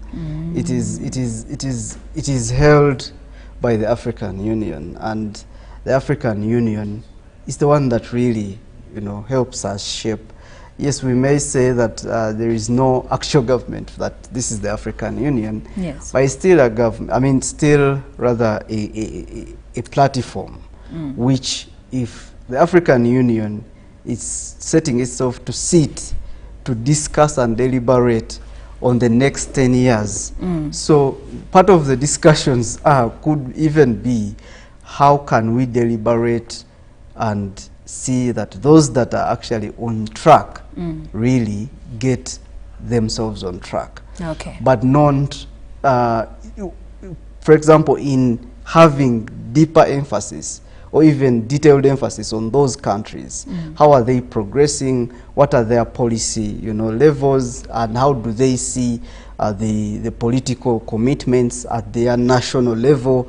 It is held by the African Union, and the African Union is the one that really, you know, helps us shape. Yes, we may say that there is no actual government, that this is the African Union, yes, but it's still a government. I mean, still rather a platform, which if the African Union is setting itself to sit, to discuss and deliberate on the next 10 years. So part of the discussions could even be, how can we deliberate and see that those that are actually on track really get themselves on track. Okay. But not, for example, in having deeper emphasis or even detailed emphasis on those countries. How are they progressing? What are their policy, you know, levels, and how do they see the political commitments at their national level?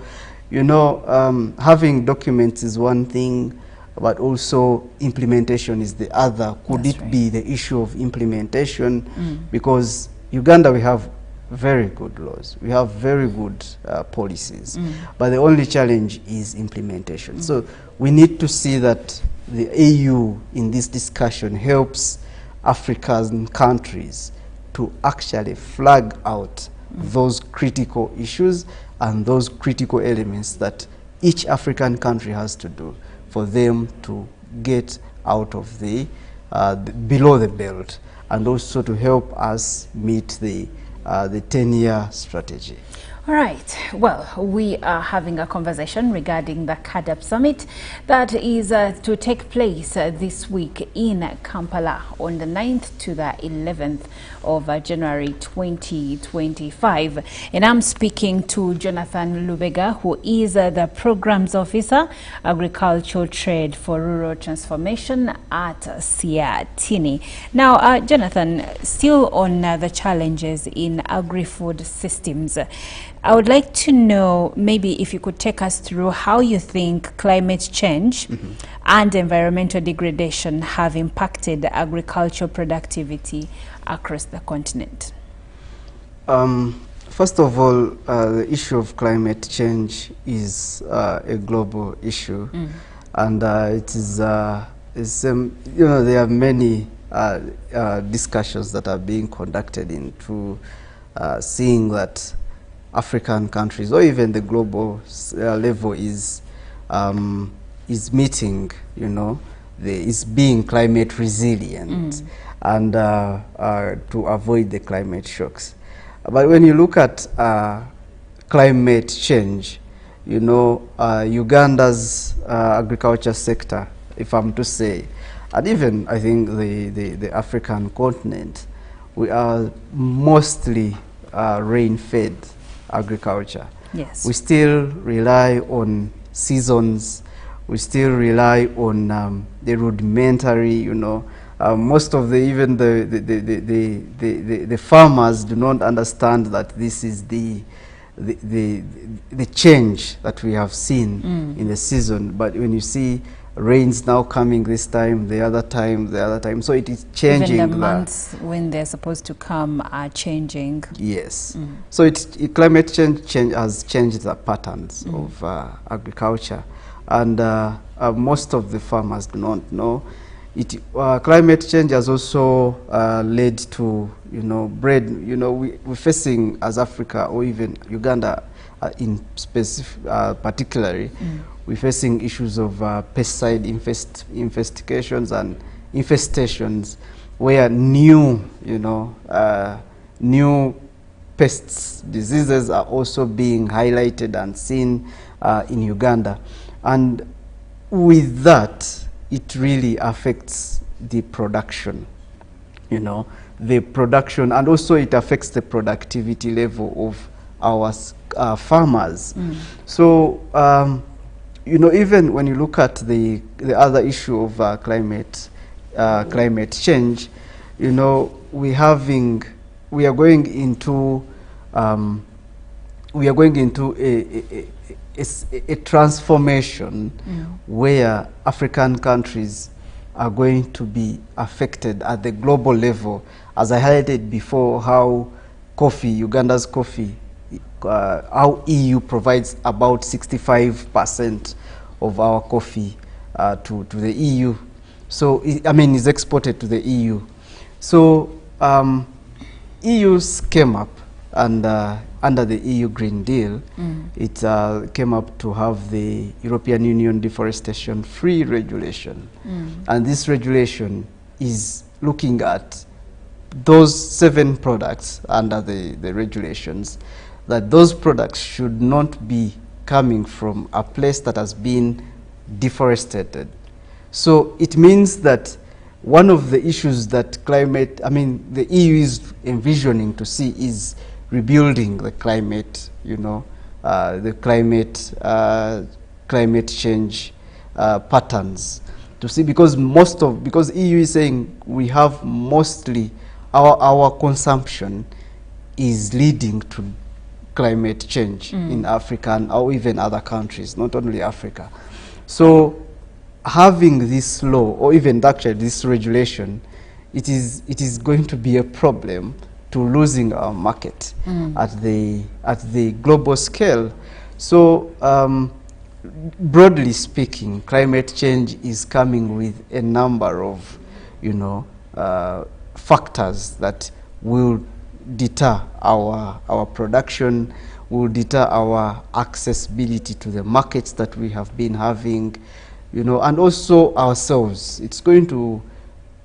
You know, having documents is one thing, but also implementation is the other. Could it be the issue of implementation? Because Uganda, we have very good laws. We have very good policies. But the only challenge is implementation. So we need to see that the AU in this discussion helps African countries to actually flag out those critical issues and those critical elements that each African country has to do for them to get out of the below the belt, and also to help us meet the 10-year strategy. All right. Well, we are having a conversation regarding the CAADP summit that is to take place this week in Kampala on the 9th to the 11th of January 2025. And I'm speaking to Jonathan Lubega, who is the Programs Officer, Agricultural Trade for Rural Transformation at Siatini. Now, Jonathan, still on the challenges in agri-food systems, I would like to know, maybe if you could take us through how you think climate change and environmental degradation have impacted agricultural productivity across the continent. First of all, the issue of climate change is a global issue, and it is, you know, there are many discussions that are being conducted into seeing that African countries, or even the global level, is meeting, you know, is being climate resilient, and to avoid the climate shocks. But when you look at climate change, you know, Uganda's agriculture sector, if I'm to say, and even I think the African continent, we are mostly rain-fed agriculture. Yes. We still rely on seasons. We still rely on the rudimentary, you know. Most of even the farmers do not understand that this is the change that we have seen in the season. But when you see rains now coming this time, the other time. So it is changing. Even the months when they're supposed to come are changing. Yes. So climate change has changed the patterns of agriculture, and most of the farmers do not know. Climate change has also led to, we're facing as Africa, or even Uganda in specific, particularly, we're facing issues of pesticide infestations and infestations, where new pests, diseases are also being highlighted and seen in Uganda. And with that, it really affects the production, the production, and also it affects the productivity level of our farmers. So, even when you look at the other issue of climate change, we are going into a transformation where African countries are going to be affected at the global level. As I highlighted before, how Uganda's coffee, how EU provides about 65% of our coffee to the EU. So, is exported to the EU. So, EU came up, and under the EU Green Deal, it came up to have the European Union deforestation-free regulation. And this regulation is looking at those 7 products under the regulations, that those products should not be coming from a place that has been deforested. So it means that one of the issues that the EU is envisioning to see is rebuilding the climate, the climate change patterns, to see, because EU is saying we have mostly our consumption is leading to climate change in Africa or even other countries, not only Africa. So having this law, or even actually this regulation, it is going to be a problem to losing our market at the global scale. So broadly speaking, climate change is coming with a number of factors that will deter our production, will deter our accessibility to the markets that we have been having, and also ourselves. It's going to,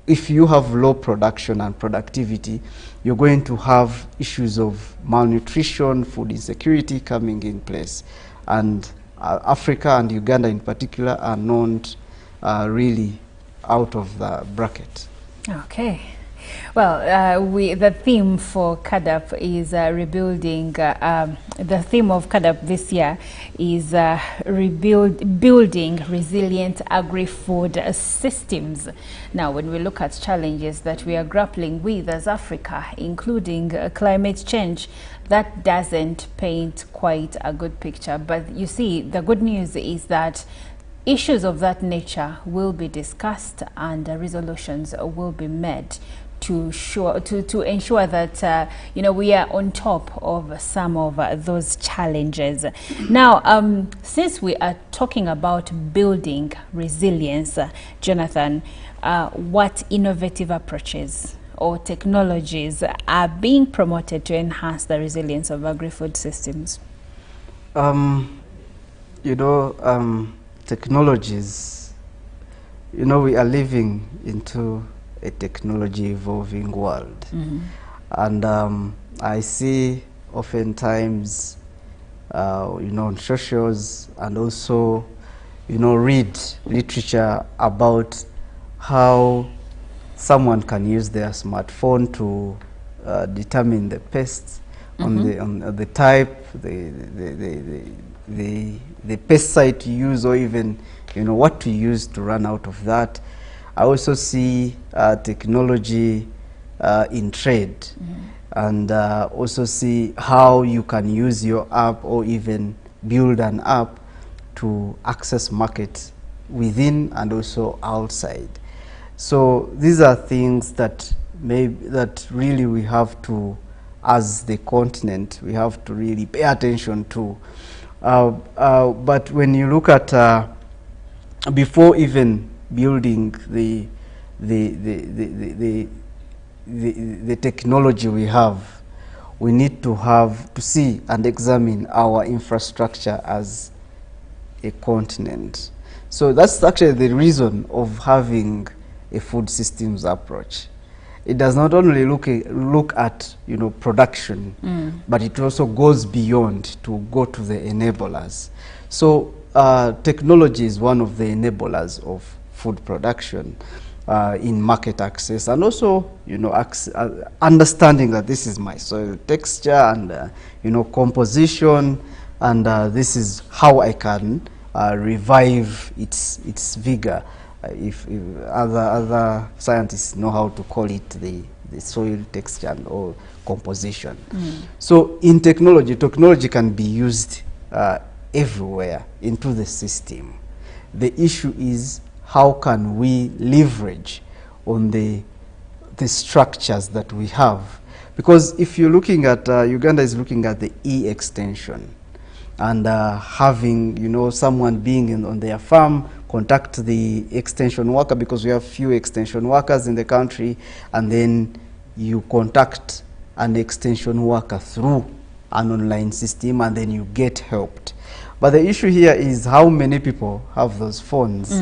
if you have low production and productivity, you're going to have issues of malnutrition, food insecurity coming in place. And Africa and Uganda in particular are not really out of the bracket. Okay. Well, the theme for CADAP is rebuilding. The theme of CADAP this year is building resilient agri-food systems. Now, when we look at challenges that we are grappling with as Africa, including climate change, that doesn't paint quite a good picture. But you see, the good news is that issues of that nature will be discussed and resolutions will be made to ensure that we are on top of some of those challenges. Now, since we are talking about building resilience, Jonathan, what innovative approaches or technologies are being promoted to enhance the resilience of agri-food systems? Technologies, we are living into a technology evolving world. And I see oftentimes, on socials, and also, read literature about how someone can use their smartphone to determine the pests on the type, the pesticide to use, or even what to use to run out of that. I also see technology in trade, and also see how you can use your app or even build an app to access markets within and also outside. So these are things that really we have to, as the continent, we have to really pay attention to. But when you look at before even building the technology we have, we need to see and examine our infrastructure as a continent. So that's actually the reason of having a food systems approach. It does not only look at production, but it also goes beyond to go to the enablers. So technology is one of the enablers of food production in market access, and also understanding that this is my soil texture and composition, and this is how I can revive its vigor. If other scientists know how to call it the soil texture or composition. So in technology can be used everywhere into the system. The issue is how can we leverage on the structures that we have, because if you're looking at Uganda is looking at the e-extension, and having someone being on their farm contact the extension worker, because we have few extension workers in the country, and then you contact an extension worker through an online system, and then you get helped. But the issue here is how many people have those phones.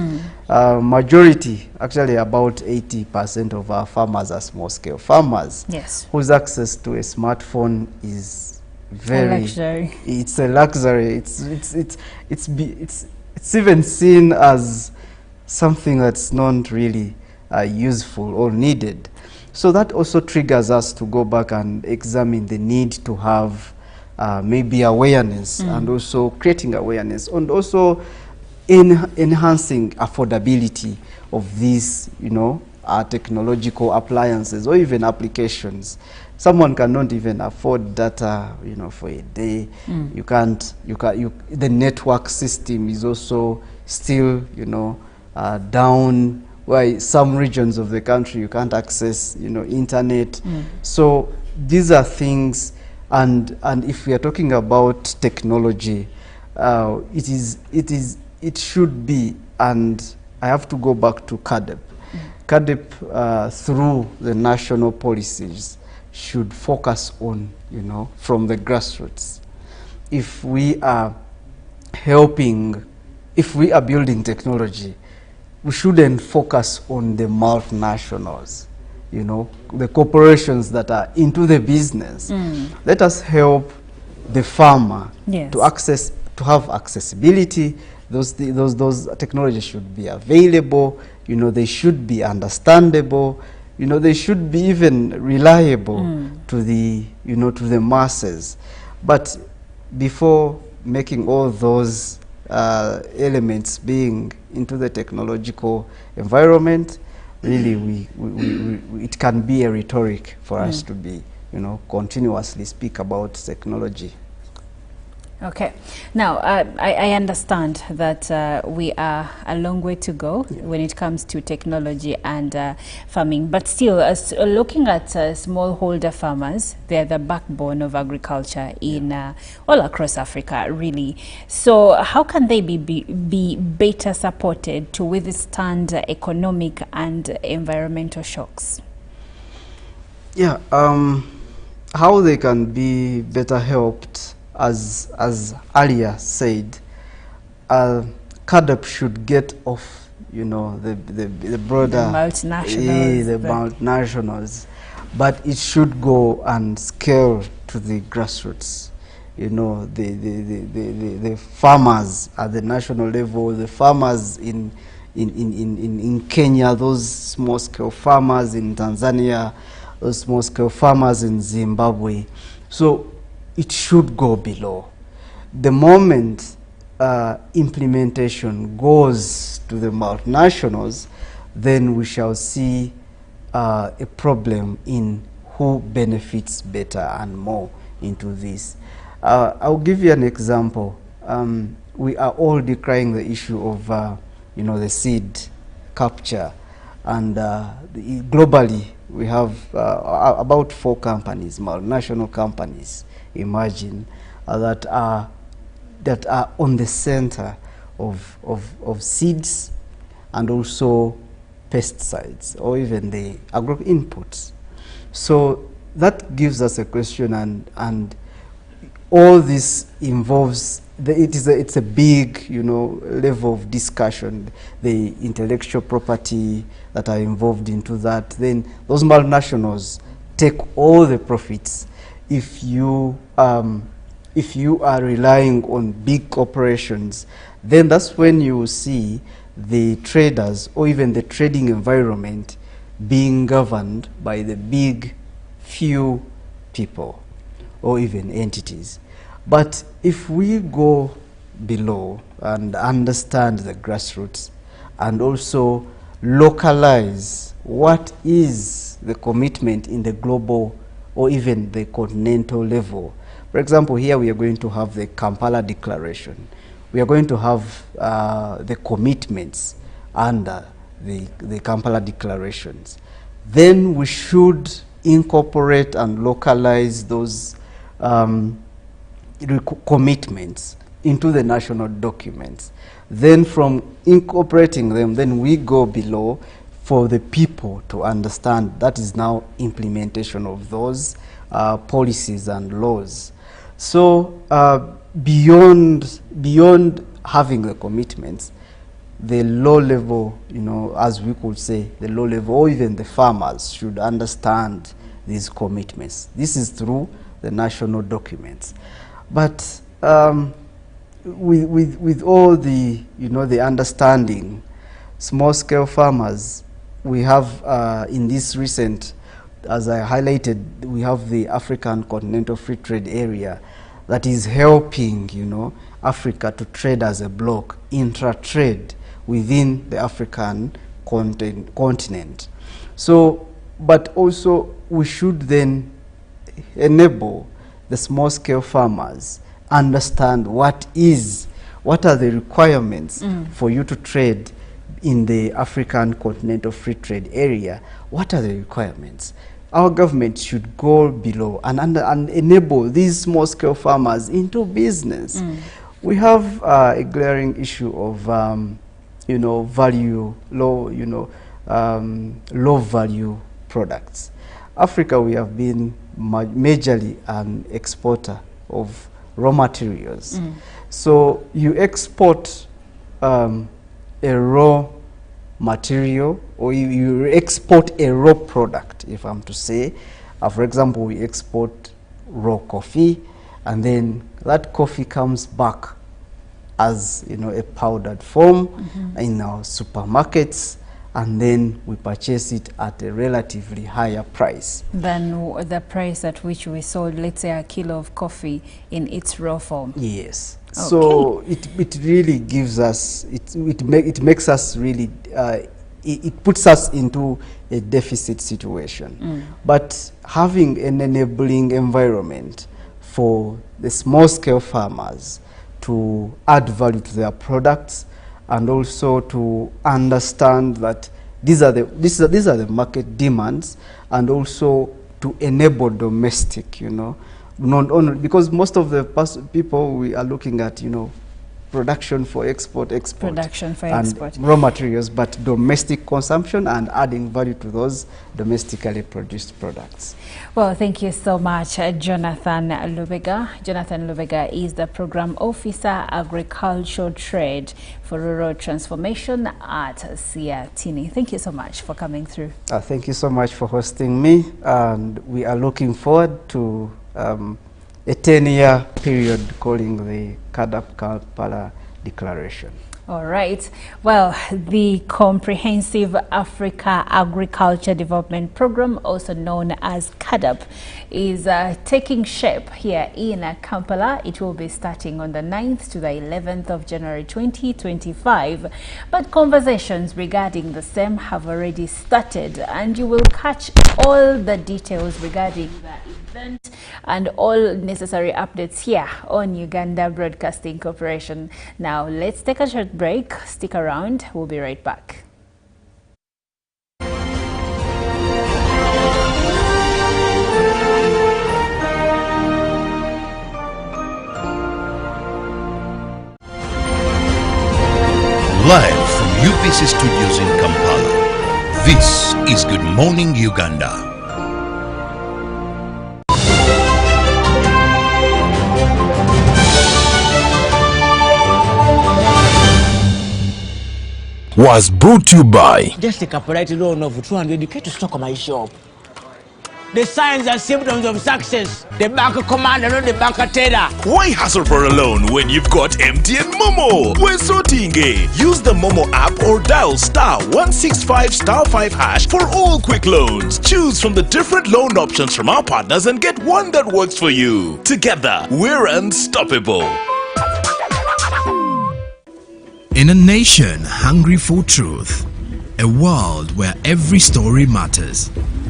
Majority, actually about 80% of our farmers are small-scale farmers, whose access to a smartphone is very luxury. It's a luxury. It's even seen as something that's not really useful or needed. So that also triggers us to go back and examine the need to have maybe awareness, and also creating awareness, and also enhancing affordability of these, technological appliances or even applications. Someone cannot even afford data, for a day. The network system is also still, down. Why some regions of the country you can't access, internet. So these are things, and if we are talking about technology, it should be, and I have to go back to CADEP. CADEP through the national policies should focus on, from the grassroots. If we are building technology, we shouldn't focus on the multinationals, the corporations that are into the business. Let us help the farmer to have accessibility. Those technologies should be available. They should be understandable. They should be even reliable to the masses. But before making all those elements being into the technological environment, really it can be a rhetoric for us to be, continuously speak about technology. Okay. Now, I understand that we are a long way to go when it comes to technology and farming, but still, looking at smallholder farmers, they're the backbone of agriculture in all across Africa, really. So how can they be better supported to withstand economic and environmental shocks? Yeah, how they can be better helped, as earlier said, CADEP should get off, the broader multinationals, but it should go and scale to the grassroots. The farmers at the national level, the farmers in Kenya, those small-scale farmers in Tanzania, those small-scale farmers in Zimbabwe. So it should go below. The moment implementation goes to the multinationals, then we shall see a problem in who benefits better and more into this. I'll give you an example. We are all decrying the issue of the seed capture. And globally, we have about 4 companies, multinational companies, imagine, that are on the center of seeds and also pesticides or even the agro inputs. So that gives us a question, and all this involves it's a big level of discussion, the intellectual property that are involved into that. Then those multinationals take all the profits. If you are relying on big corporations, then that's when you see the traders or even the trading environment being governed by the big few people or even entities. But if we go below and understand the grassroots and also localize what is the commitment in the global or even the continental level. For example, here we are going to have the Kampala Declaration. We are going to have the commitments under the Kampala Declarations. Then we should incorporate and localize those commitments into the national documents. Then from incorporating them, then we go below for the people to understand. That is now implementation of those policies and laws. So beyond having the commitments, the low level, as we could say, the low level or even the farmers should understand these commitments. This is through the national documents. But with all the, the understanding, small-scale farmers, we have in this recent, as I highlighted, we have the African Continental Free Trade Area that is helping, Africa to trade as a bloc, intra-trade within the African continent. So, but also we should then enable the small-scale farmers understand what are the requirements for you to trade in the African Continental Free Trade Area. What are the requirements? Our government should go below and enable these small-scale farmers into business. We have a glaring issue of, low value products. Africa, we have been majorly an exporter of raw materials. So you export a raw material, or you export a raw product, if I'm to say. For example, we export raw coffee, and then that coffee comes back as a powdered form in our supermarkets, and then we purchase it at a relatively higher price than the price at which we sold, let's say, a kilo of coffee in its raw form. Yes. Okay. So it really gives us, it makes us really, it puts us into a deficit situation. But having an enabling environment for the small-scale farmers to add value to their products, and also to understand that these are the market demands, and also to enable domestic, not only because most of the people we are looking at, production for export, production for and export, raw materials, but domestic consumption and adding value to those domestically produced products. Well, thank you so much, Jonathan Lubega. Jonathan Lubega is the Program Officer, Agricultural Trade for Rural Transformation at CRTINI. Thank you so much for coming through. Thank you so much for hosting me, and we are looking forward to a 10-year period calling the Kampala Declaration. All right. Well, the Comprehensive Africa Agriculture Development Program, also known as KADAP, is taking shape here in Kampala. It will be starting on the 9th to the 11th of January 2025. But conversations regarding the same have already started, and you will catch all the details regarding the event and all necessary updates here on Uganda Broadcasting Corporation. Now, let's take a short break. Stick around. We'll be right back. Live from UBC Studios in Kampala, this is Good Morning Uganda. Was brought to you by Just take a polite loan of 200k to stock my shop. The signs and symptoms of success. The bank commander, not the bank teller. Why hassle for a loan when you've got MTN Momo? We're sorting it. Use the Momo app or dial *165*5# for all quick loans. Choose from the different loan options from our partners and get one that works for you. Together, we're unstoppable. In a nation hungry for truth, a world where every story matters,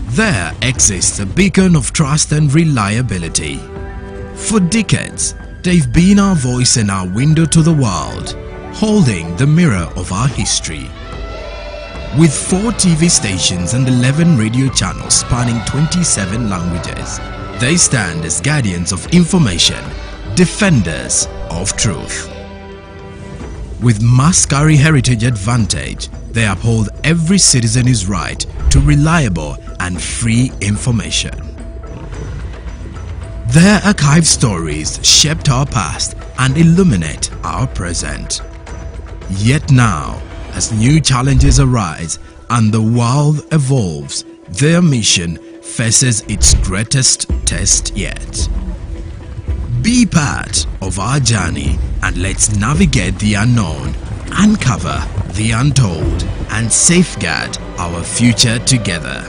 there exists a beacon of trust and reliability. For decades, they've been our voice and our window to the world, holding the mirror of our history. With 4 TV stations and 11 radio channels spanning 27 languages, they stand as guardians of information, defenders of truth. With Mascari Heritage Advantage, they uphold every citizen's right to reliable and free information. Their archived stories shaped our past and illuminate our present. Yet now, as new challenges arise and the world evolves, their mission faces its greatest test yet. Be part of our journey and let's navigate the unknown, uncover the untold, and safeguard our future together.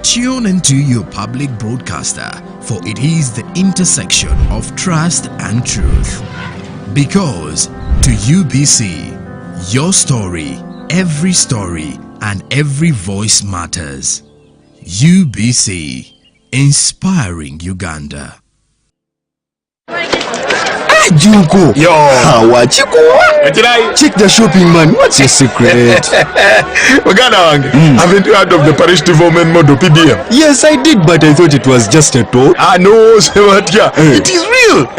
Tune into your public broadcaster, for it is the intersection of trust and truth. Because to UBC, your story, and every voice matters. UBC, inspiring Uganda. Junko. Yo. Wachiko. Check the shopping, man. What's your secret? Uganda, haven't you heard of the parish development model PDM? Yes, I did, but I thought it was just a talk. No, Sewatia. It is real.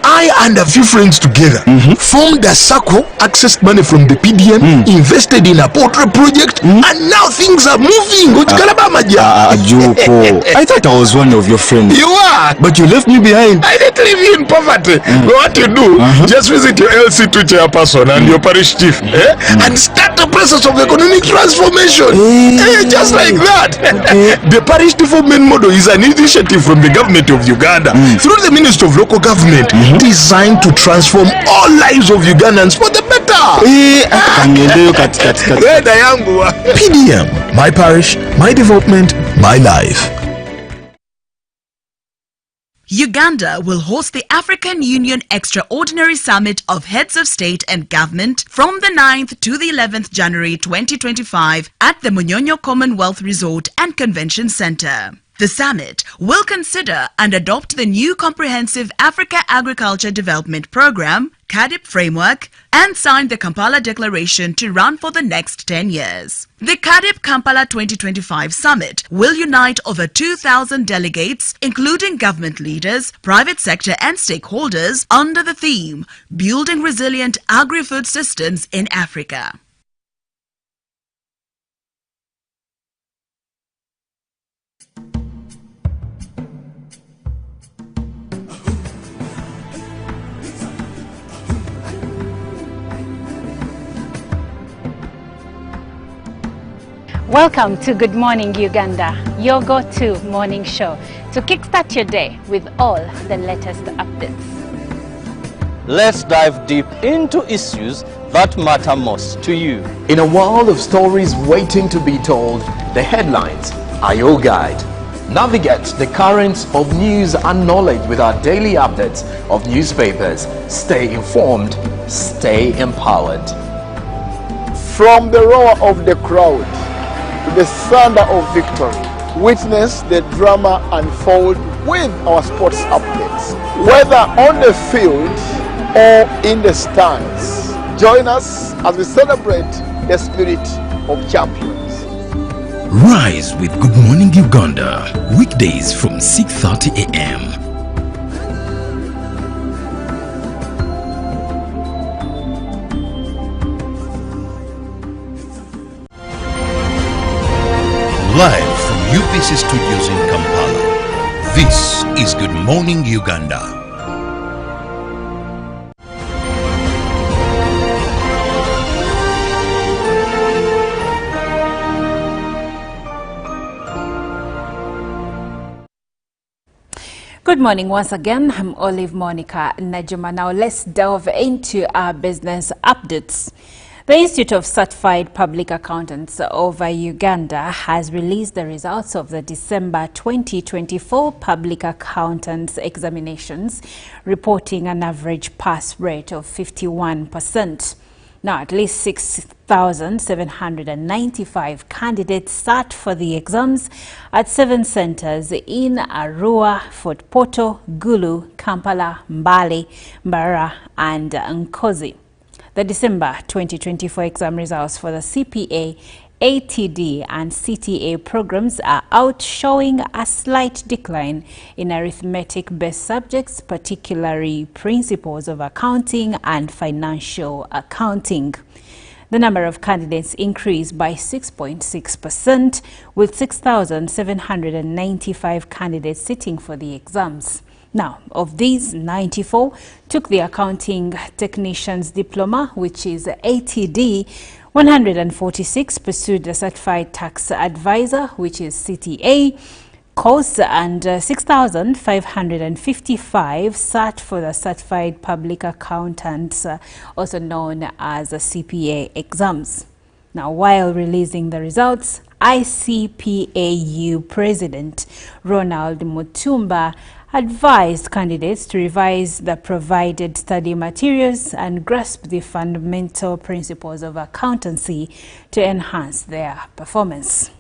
I and a few friends together formed a circle, accessed money from the PDM, invested in a portrait project, and now things are moving. Junko. I thought I was one of your friends. You are. But you left me behind. I didn't leave you in poverty. What you do, just visit your LC2 chairperson and your parish chief and start the process of economic transformation. Just like that. The parish development model is an initiative from the government of Uganda through the Ministry of Local Government designed to transform all lives of Ugandans for the better. PDM, my parish, my development, my life. Uganda will host the African Union Extraordinary Summit of Heads of State and Government from the 9th to the 11th January 2025 at the Munyonyo Commonwealth Resort and Convention Center. The summit will consider and adopt the new Comprehensive Africa Agriculture Development Program, CADIP framework, and sign the Kampala Declaration to run for the next 10 years. The CADIP Kampala 2025 Summit will unite over 2,000 delegates, including government leaders, private sector and stakeholders, under the theme, Building Resilient Agri-Food Systems in Africa. Welcome to Good Morning Uganda, your go-to morning show to kickstart your day with all the latest updates. Let's dive deep into issues that matter most to you. In a world of stories waiting to be told, the headlines are your guide. Navigate the currents of news and knowledge with our daily updates of newspapers. Stay informed, stay empowered. From the roar of the crowd to the thunder of victory, witness the drama unfold with our sports updates, whether on the field or in the stands. Join us as we celebrate the spirit of champions. Rise with Good Morning Uganda, weekdays from 6:30 a.m. Live from UBC Studios in Kampala, this is Good Morning Uganda. Good morning once again. I'm Olive Monica Najuma. Now let's delve into our business updates. The Institute of Certified Public Accountants of Uganda has released the results of the December 2024 Public Accountants examinations, reporting an average pass rate of 51%. Now, at least 6,795 candidates sat for the exams at 7 centers in Arua, Fort Portal, Gulu, Kampala, Mbale, Mbarara, and Nkozi. The December 2024 exam results for the CPA, ATD and CTA programs are out, showing a slight decline in arithmetic-based subjects, particularly principles of accounting and financial accounting. The number of candidates increased by 6.6%, with 6,795 candidates sitting for the exams. Now, of these, 94 took the Accounting Technician's Diploma, which is ATD, 146 pursued the Certified Tax Advisor, which is CTA, course, and 6,555 sat for the Certified Public Accountants, also known as the CPA exams. Now, while releasing the results, ICPAU President Ronald Mutumba advised candidates to revise the provided study materials and grasp the fundamental principles of accountancy to enhance their performance.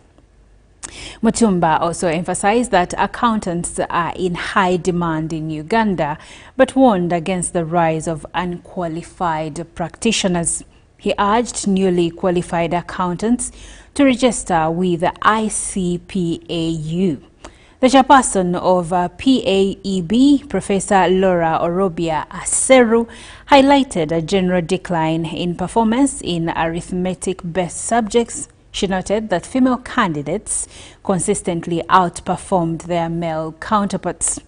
Mutumba also emphasized that accountants are in high demand in Uganda, but warned against the rise of unqualified practitioners. He urged newly qualified accountants to register with the ICPAU. The chairperson of PAEB, Professor Laura Orobia Aseru, highlighted a general decline in performance in arithmetic-based subjects. She noted that female candidates consistently outperformed their male counterparts.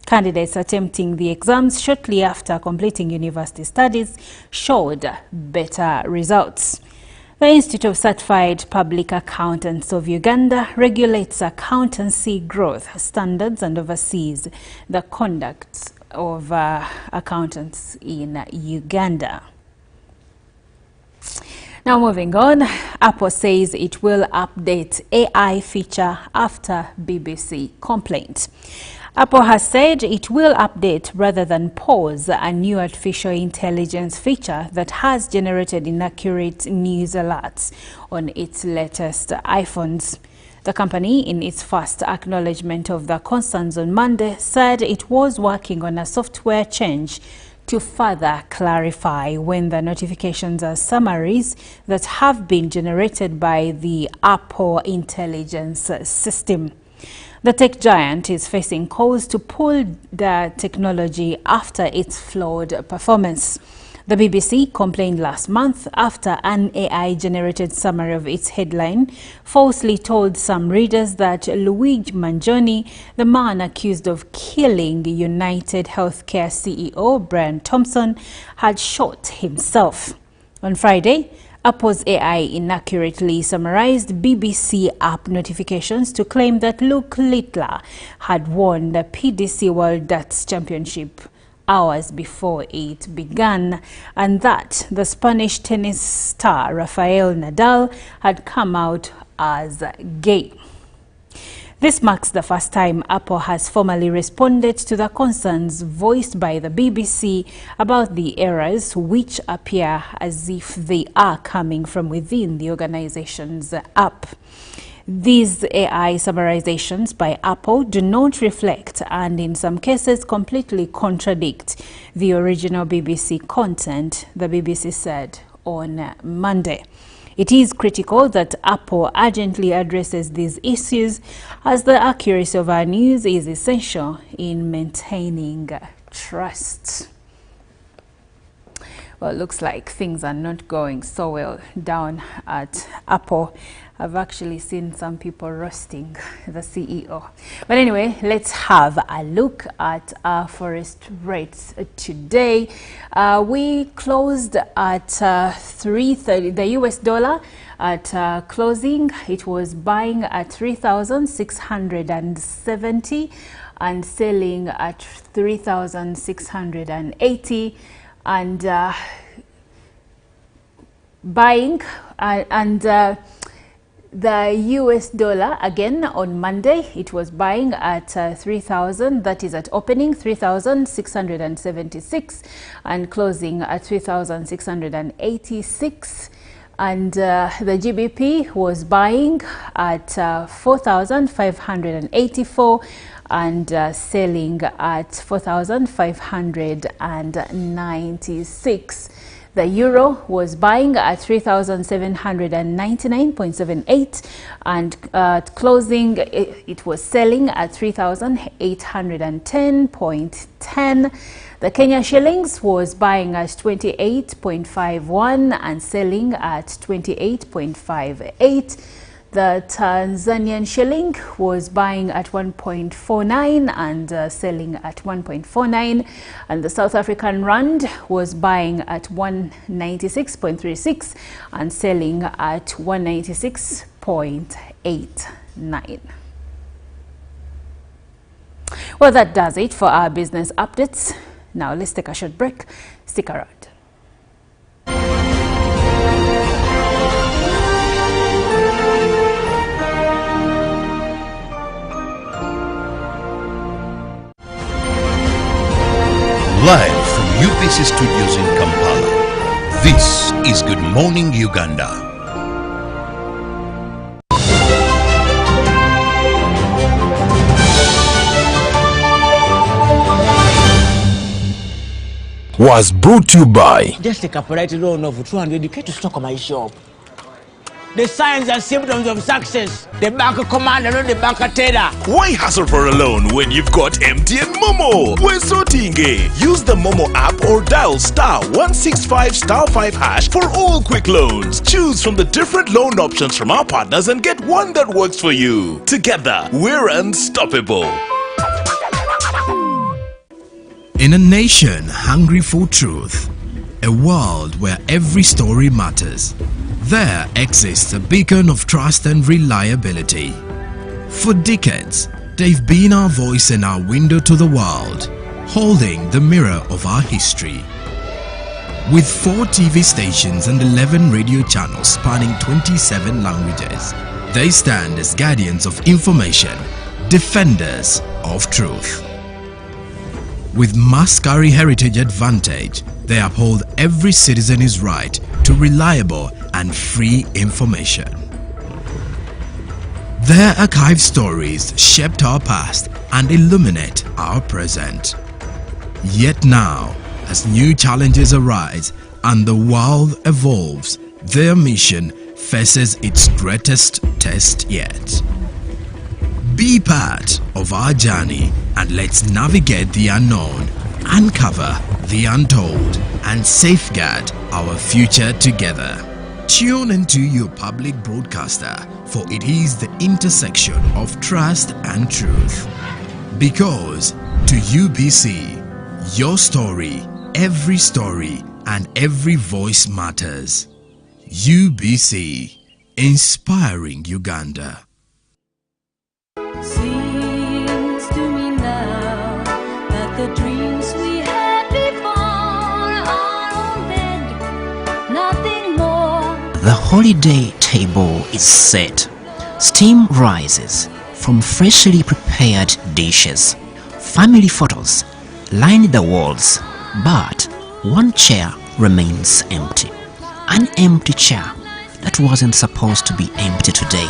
Candidates attempting the exams shortly after completing university studies showed better results. The Institute of Certified Public Accountants of Uganda regulates accountancy growth standards and oversees the conduct of accountants in Uganda. Now moving on, Apple says it will update AI feature after BBC complaint. Apple has said it will update rather than pause a new artificial intelligence feature that has generated inaccurate news alerts on its latest iPhones. The company, in its first acknowledgement of the concerns on Monday, said it was working on a software change to further clarify when the notifications are summaries that have been generated by the Apple intelligence system. The tech giant is facing calls to pull the technology after its flawed performance. The BBC complained last month after an AI-generated summary of its headline falsely told some readers that Luigi Mangione, the man accused of killing United Healthcare CEO Brian Thompson, had shot himself. On Friday, Apple's AI inaccurately summarized BBC app notifications to claim that Luke Littler had won the PDC World Darts Championship hours before it began, and that the Spanish tennis star Rafael Nadal had come out as gay. This marks the first time Apple has formally responded to the concerns voiced by the BBC about the errors, which appear as if they are coming from within the organization's app. These AI summarizations by Apple do not reflect and in some cases completely contradict the original BBC content, the BBC said on Monday. It is critical that Apple urgently addresses these issues as the accuracy of our news is essential in maintaining trust. Well, it looks like things are not going so well down at Apple. I've actually seen some people roasting the CEO. But anyway, let's have a look at our forest rates today. We closed at 3.30. The US dollar at closing, it was buying at 3,670 and selling at 3,680. And buying the US dollar again on Monday, it was buying at 3,000, that is at opening 3,676 and closing at 3,686. And the GBP was buying at 4,584 and selling at 4,596. The euro was buying at 3,799.78 and closing it was selling at 3,810.10. The Kenya shillings was buying at 28.51 and selling at 28.58. The Tanzanian shilling was buying at 1.49 and selling at 1.49. And the South African rand was buying at 196.36 and selling at 196.89. Well, that does it for our business updates. Now let's take a short break. Stick around. Live from UBC Studios in Kampala, this is Good Morning Uganda. Was brought to you by Just take a polite loan of 200k to stock on my shop. The signs and symptoms of success. The bank commander, not the bank teller. Why hustle for a loan when you've got MTN Momo? We're sorting it. Use the Momo app or dial *165*5# for all quick loans. Choose from the different loan options from our partners and get one that works for you. Together, we're unstoppable. In a nation hungry for truth, a world where every story matters, there exists a beacon of trust and reliability. For decades, they've been our voice and our window to the world, holding the mirror of our history. With 4 TV stations and 11 radio channels spanning 27 languages, they stand as guardians of information, defenders of truth. With Mascari Heritage Advantage, they uphold every citizen's right to reliable and free information. Their archived stories shaped our past and illuminate our present. Yet now, as new challenges arise and the world evolves, their mission faces its greatest test yet. Be part of our journey and let's navigate the unknown, uncover the untold, and safeguard our future together. Tune into your public broadcaster, for it is the intersection of trust and truth. Because to UBC, your story, and every voice matters. UBC, inspiring Uganda. Seems to me now that the dreams we had before are all dead, nothing more. The holiday table is set. Steam rises from freshly prepared dishes. Family photos line the walls, but one chair remains empty. An empty chair that wasn't supposed to be empty today.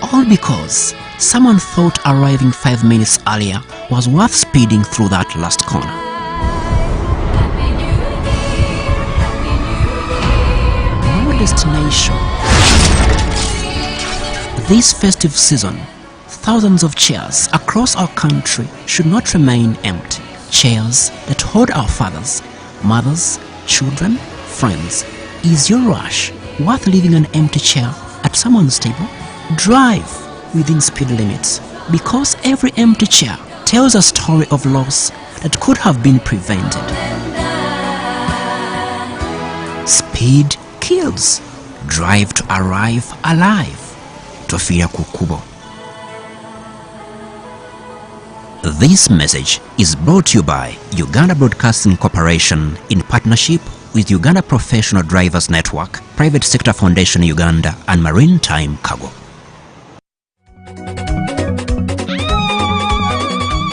All because someone thought arriving 5 minutes earlier was worth speeding through that last corner. No destination. This festive season, thousands of chairs across our country should not remain empty. Chairs that hold our fathers, mothers, children, friends. Is your rush worth leaving an empty chair at someone's table? Drive within speed limits, because every empty chair tells a story of loss that could have been prevented. Speed kills. Drive to arrive alive. Tofia Kukubo. This message is brought to you by Uganda Broadcasting Corporation in partnership with Uganda Professional Drivers Network, Private Sector Foundation Uganda and Maritime Cargo.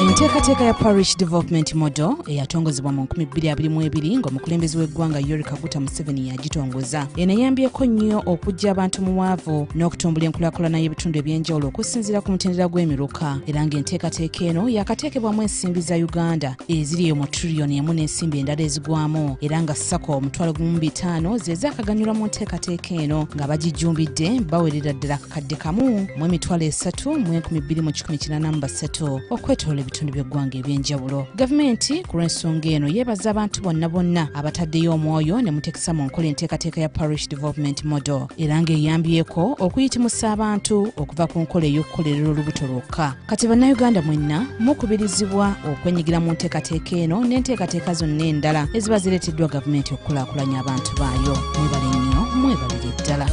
Enteekateeka ya Parish Development Model eyatongozebwa mu 2022 ng'omukulembeze w'eggwanga Yoweri Kaguta Museveni yagitongoza enayambyeko nnyo okujja abantu mu waavu n'okutumbula enkulaakulana y'ebitundu eby'enjawulo okusinziira ku mutendera gw'emiruka era ng'enteekateeka eno yakateekebwamu ensimbi za Uganda eziri eyo mu triliyoni emu n'ensimbi endala ezigwamu era nga SACCO $500 ze zaakaganyulwa mu nteekateeka eno nga bagijjumbidde bawerera ddala akakadde kamu mu $3 mu 2083 okwetoola ebitundu by'eggwanga eby'enjawulo. Gavumenti ku lw'ensonga eno yeebaza abantu bonna abataddeyo omwoyo ne muteekesa mu nkola enteekateeka ya Parish Development Model era ng'eyambyeko okuyitimusa abantu okuva ku nkola ey'okukolerera olubuto lwokka. Kati bannayuganda mwenna mukubirizibwa okwenyigira mu nteekateeka eno n'enteekateeka zonna endala eziba zireeteddwa gavumenti okukulaakulanya abantu baayo. Mwebale nnyo, mwebalire ddala.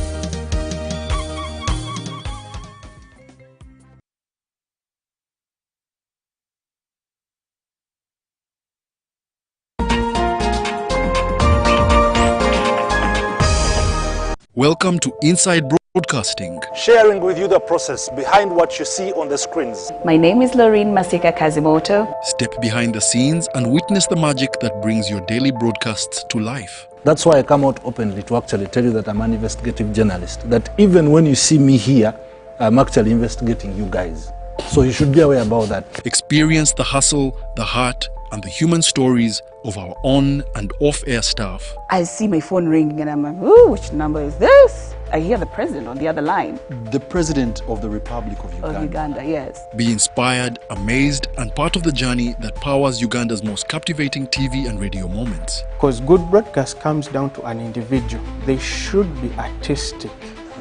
Welcome to Inside Broadcasting, sharing with you the process behind what you see on the screens. My name is Loreen Masika Kazimoto. Step behind the scenes and witness the magic that brings your daily broadcasts to life. That's why I come out openly to actually tell you that I'm an investigative journalist. That even when you see me here, I'm actually investigating you guys. So you should be aware about that. Experience the hustle, the heart, and the human stories of our on and off-air staff. I see my phone ringing and I'm like, ooh, which number is this? I hear the president on the other line. The president of the Republic of Uganda. Of Uganda, yes. Be inspired, amazed, and part of the journey that powers Uganda's most captivating TV and radio moments. Because good broadcast comes down to an individual. They should be artistic.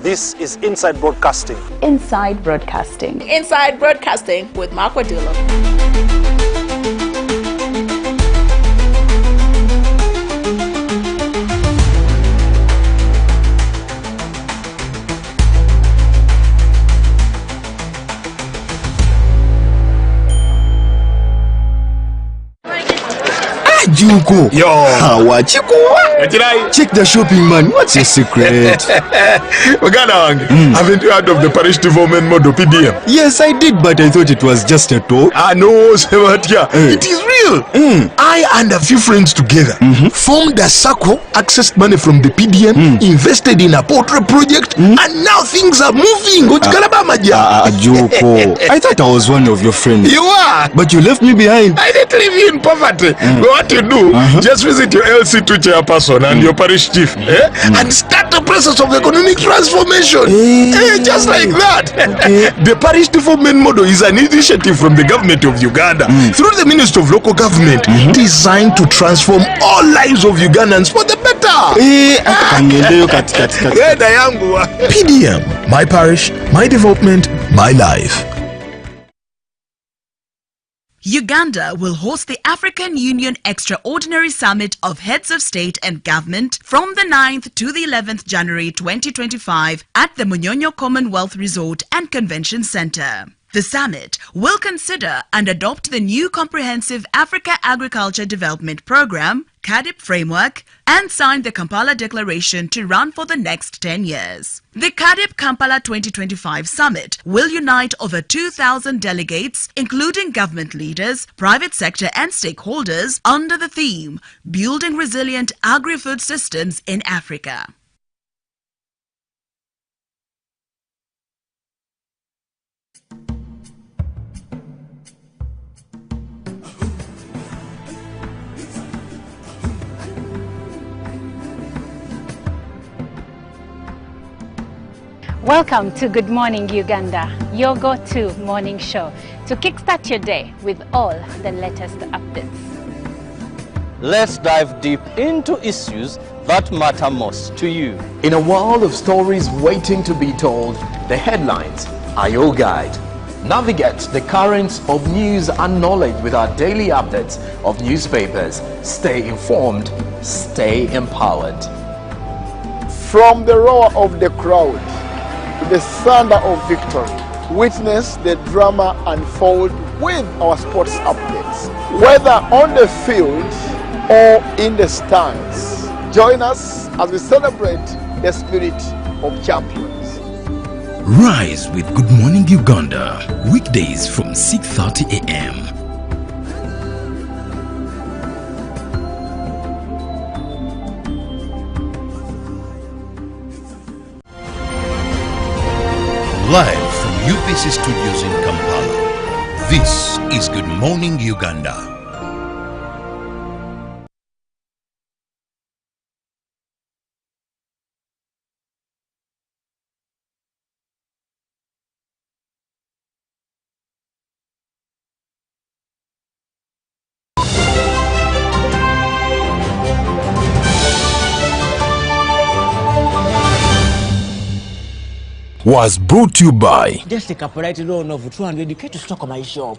This is Inside Broadcasting. Inside Broadcasting. Inside Broadcasting with Mark Wadillo. Juko. Yo. Check the shopping, man. What's your secret? Haven't you heard of the Parish Development Model PDM? Yes, I did, but I thought it was just a talk. No, Sebatia. It is real. I and a few friends together formed a SACCO, accessed money from the PDM, invested in a portrait project, and now things are moving. Juko. I thought I was one of your friends. You are. But you left me behind. I didn't leave you in poverty. What you do, just visit your LC2 chairperson and your parish chief and start the process of economic transformation. Just like that. The Parish Development Model is an initiative from the government of Uganda through the Ministry of Local Government designed to transform all lives of Ugandans for the better. PDM, my parish, my development, my life. Uganda will host the African Union Extraordinary Summit of Heads of State and Government from the 9th to the 11th January 2025 at the Munyonyo Commonwealth Resort and Convention Center. The summit will consider and adopt the new Comprehensive Africa Agriculture Development Program, CADIP framework, and sign the Kampala Declaration to run for the next 10 years. The CADIP Kampala 2025 Summit will unite over 2,000 delegates, including government leaders, private sector and stakeholders, under the theme, Building Resilient Agri-Food Systems in Africa. Welcome to Good Morning Uganda, your go-to morning show to kickstart your day with all the latest updates. Let's dive deep into issues that matter most to you. In a world of stories waiting to be told, the headlines are your guide. Navigate the currents of news and knowledge with our daily updates of newspapers. Stay informed, stay empowered. From the roar of the crowd to the thunder of victory, witness the drama unfold with our sports updates. Whether on the field or in the stands, join us as we celebrate the spirit of champions. Rise with Good Morning Uganda, weekdays from 6:30 a.m. Live from UBC Studios in Kampala, this is Good Morning Uganda. Was brought to you by Just take a polite loan of 200k to stock on my shop.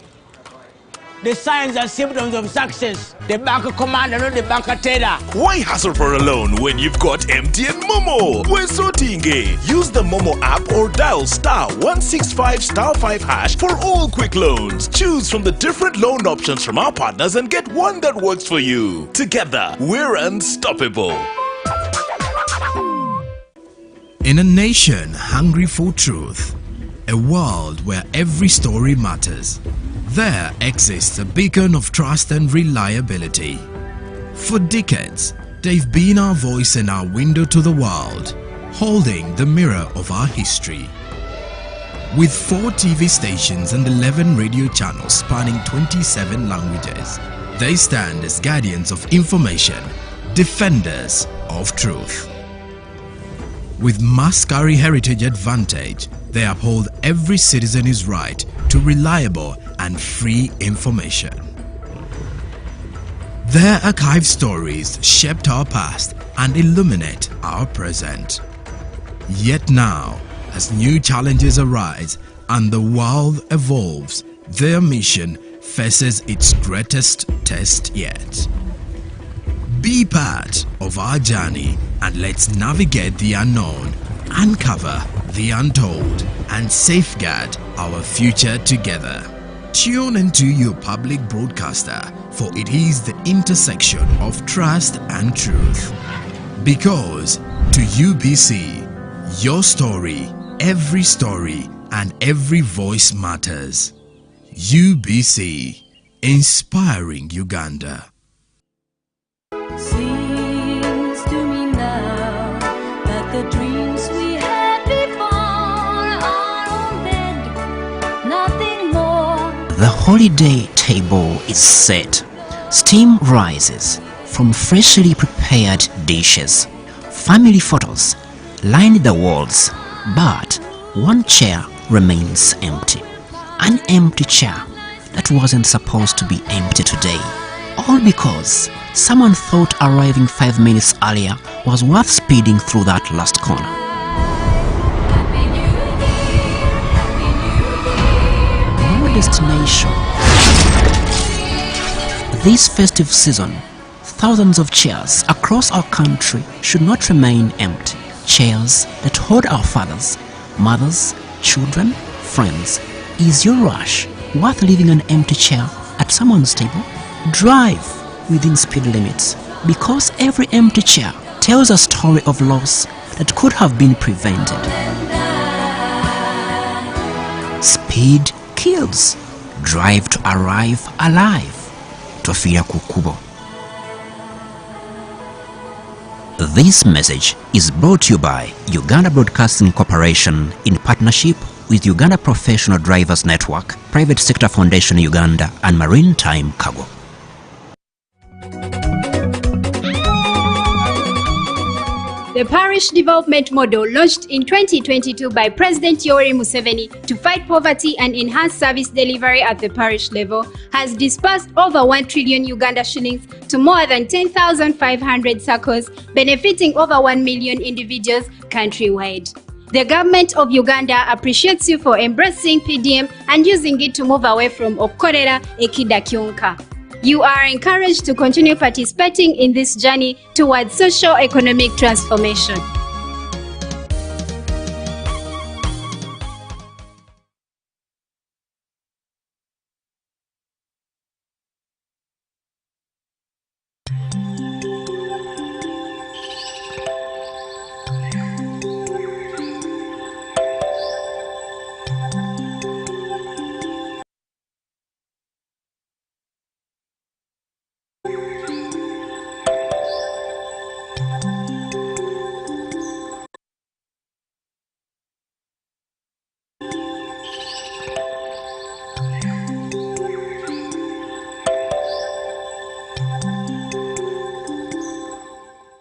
The signs and symptoms of success. The bank commander, not the bank teller. Why hassle for a loan when you've got MTN Momo? We're sorting it. Use the Momo app or dial *165*5# for all quick loans. Choose from the different loan options from our partners and get one that works for you. Together, we're unstoppable. In a nation hungry for truth, a world where every story matters, there exists a beacon of trust and reliability. For decades, they've been our voice and our window to the world, holding the mirror of our history. With 4 TV stations and 11 radio channels spanning 27 languages, they stand as guardians of information, defenders of truth. With Mascari Heritage Advantage, they uphold every citizen's right to reliable and free information. Their archive stories shaped our past and illuminate our present. Yet now, as new challenges arise and the world evolves, their mission faces its greatest test yet. Be part of our journey and let's navigate the unknown, uncover the untold, and safeguard our future together. Tune into your public broadcaster, for it is the intersection of trust and truth. Because to UBC, your story, and every voice matters. UBC, inspiring Uganda. Seems to me now that the dreams we had before are all dead, nothing more. The holiday table is set. Steam rises from freshly prepared dishes. Family photos line the walls, but one chair remains empty. An empty chair that wasn't supposed to be empty today. All because someone thought arriving 5 minutes earlier was worth speeding through that last corner. No destination. This festive season, thousands of chairs across our country should not remain empty. Chairs that hold our fathers, mothers, children, friends. Is your rush worth leaving an empty chair at someone's table? Drive within speed limits, because every empty chair tells a story of loss that could have been prevented. Speed kills. Drive to arrive alive. Tofia Kukubo. This message is brought to you by Uganda Broadcasting Corporation in partnership with Uganda Professional Drivers Network, Private Sector Foundation Uganda, and Maritime Cargo. The parish development model launched in 2022 by President Yoweri Museveni to fight poverty and enhance service delivery at the parish level has disbursed over 1 trillion Uganda shillings to more than 10,500 circles, benefiting over 1 million individuals countrywide. The government of Uganda appreciates you for embracing PDM and using it to move away from Okorera Ekida Kyonka. You are encouraged to continue participating in this journey towards socio-economic transformation.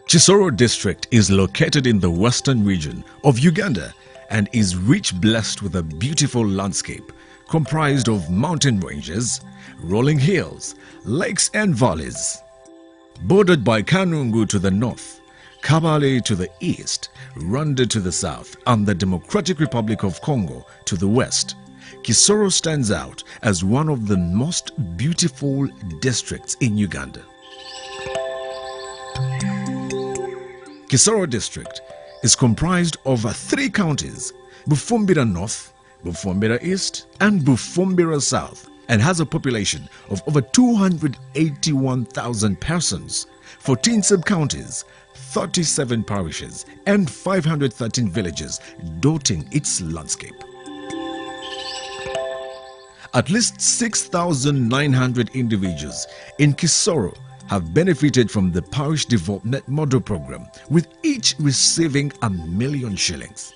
Kisoro district is located in the western region of Uganda and is rich, blessed with a beautiful landscape comprised of mountain ranges, rolling hills, lakes and valleys. Bordered by Kanungu to the north, Kabale to the east, Rwanda to the south, and the Democratic Republic of Congo to the west, Kisoro stands out as one of the most beautiful districts in Uganda. Kisoro district is comprised of 3 counties, Bufumbira North, Bufumbira East, and Bufumbira South, and has a population of over 281,000 persons, 14 sub-counties, 37 parishes, and 513 villages dotting its landscape. At least 6,900 individuals in Kisoro have benefited from the Parish Development Model Program, with each receiving 1 million shillings.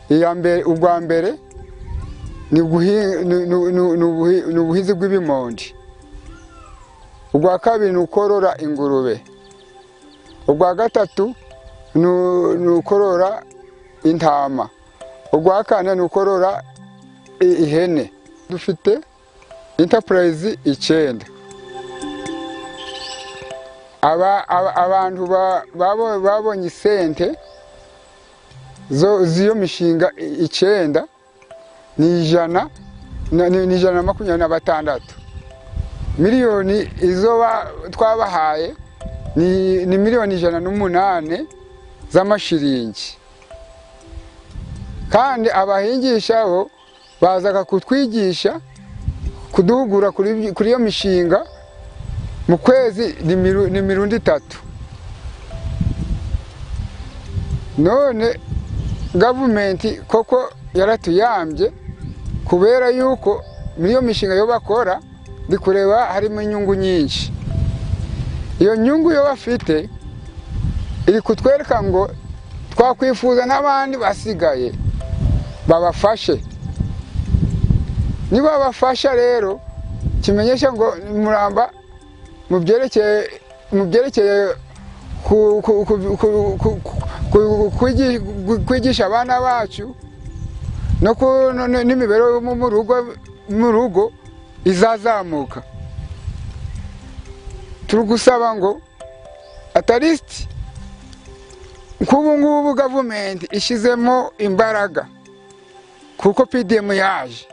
Ubwa mbere ni ubuhinzi bw'ibimondi. Ubwa kabiri ni ukorora ingurube. Ubwa gatatu ni ukorora intama. Ubwa kane ni ukorora ihene. Dufite enterprise 9. Abantu babonye isente z'iyo mishinga 9 ni 126. Miliyoni izo twabahaye ni miliyoni 108 z'amashiringi. Kandi abahingisha bo bazaga kutwigisha kuduhugura kuri iyo mishinga mu kwezi ni mirundi 3. None government koko yaratuyambye kubera yuko niyo mishinga yo bakora bikureba harimo inyungu nyinshi. Iyo nyungu yo bafite iri kutwereka ngo twakwifuza n'abandi basigaye babafashe. Niba babafasha rero kimenyesha ngo Muramba mu byerekeye kwigisha abana bacu no n'imibereho mu rugo izazamuka. Turugusaba ngo at least kubu ngubu government ishizemo imbaraga kuko PDM yaje,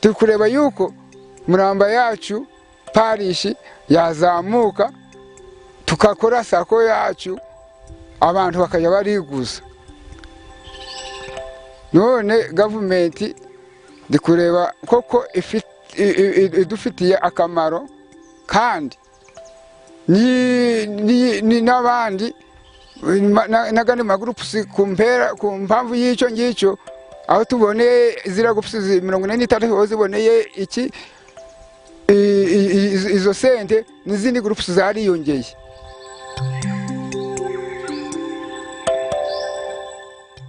tukureba yuko Muramba yacu parishi yazamuka, tukakora sako yacu abantu bakajya bariguza. None government dikureba koko idufitiye akamaro, kandi ni n'abandi nagandi magroups kumpera ku mpamvu y'icyo ngicyo, aho tuboneye zira groups 43 ziboneye iki izo sente n'izindi groups zariyongeye.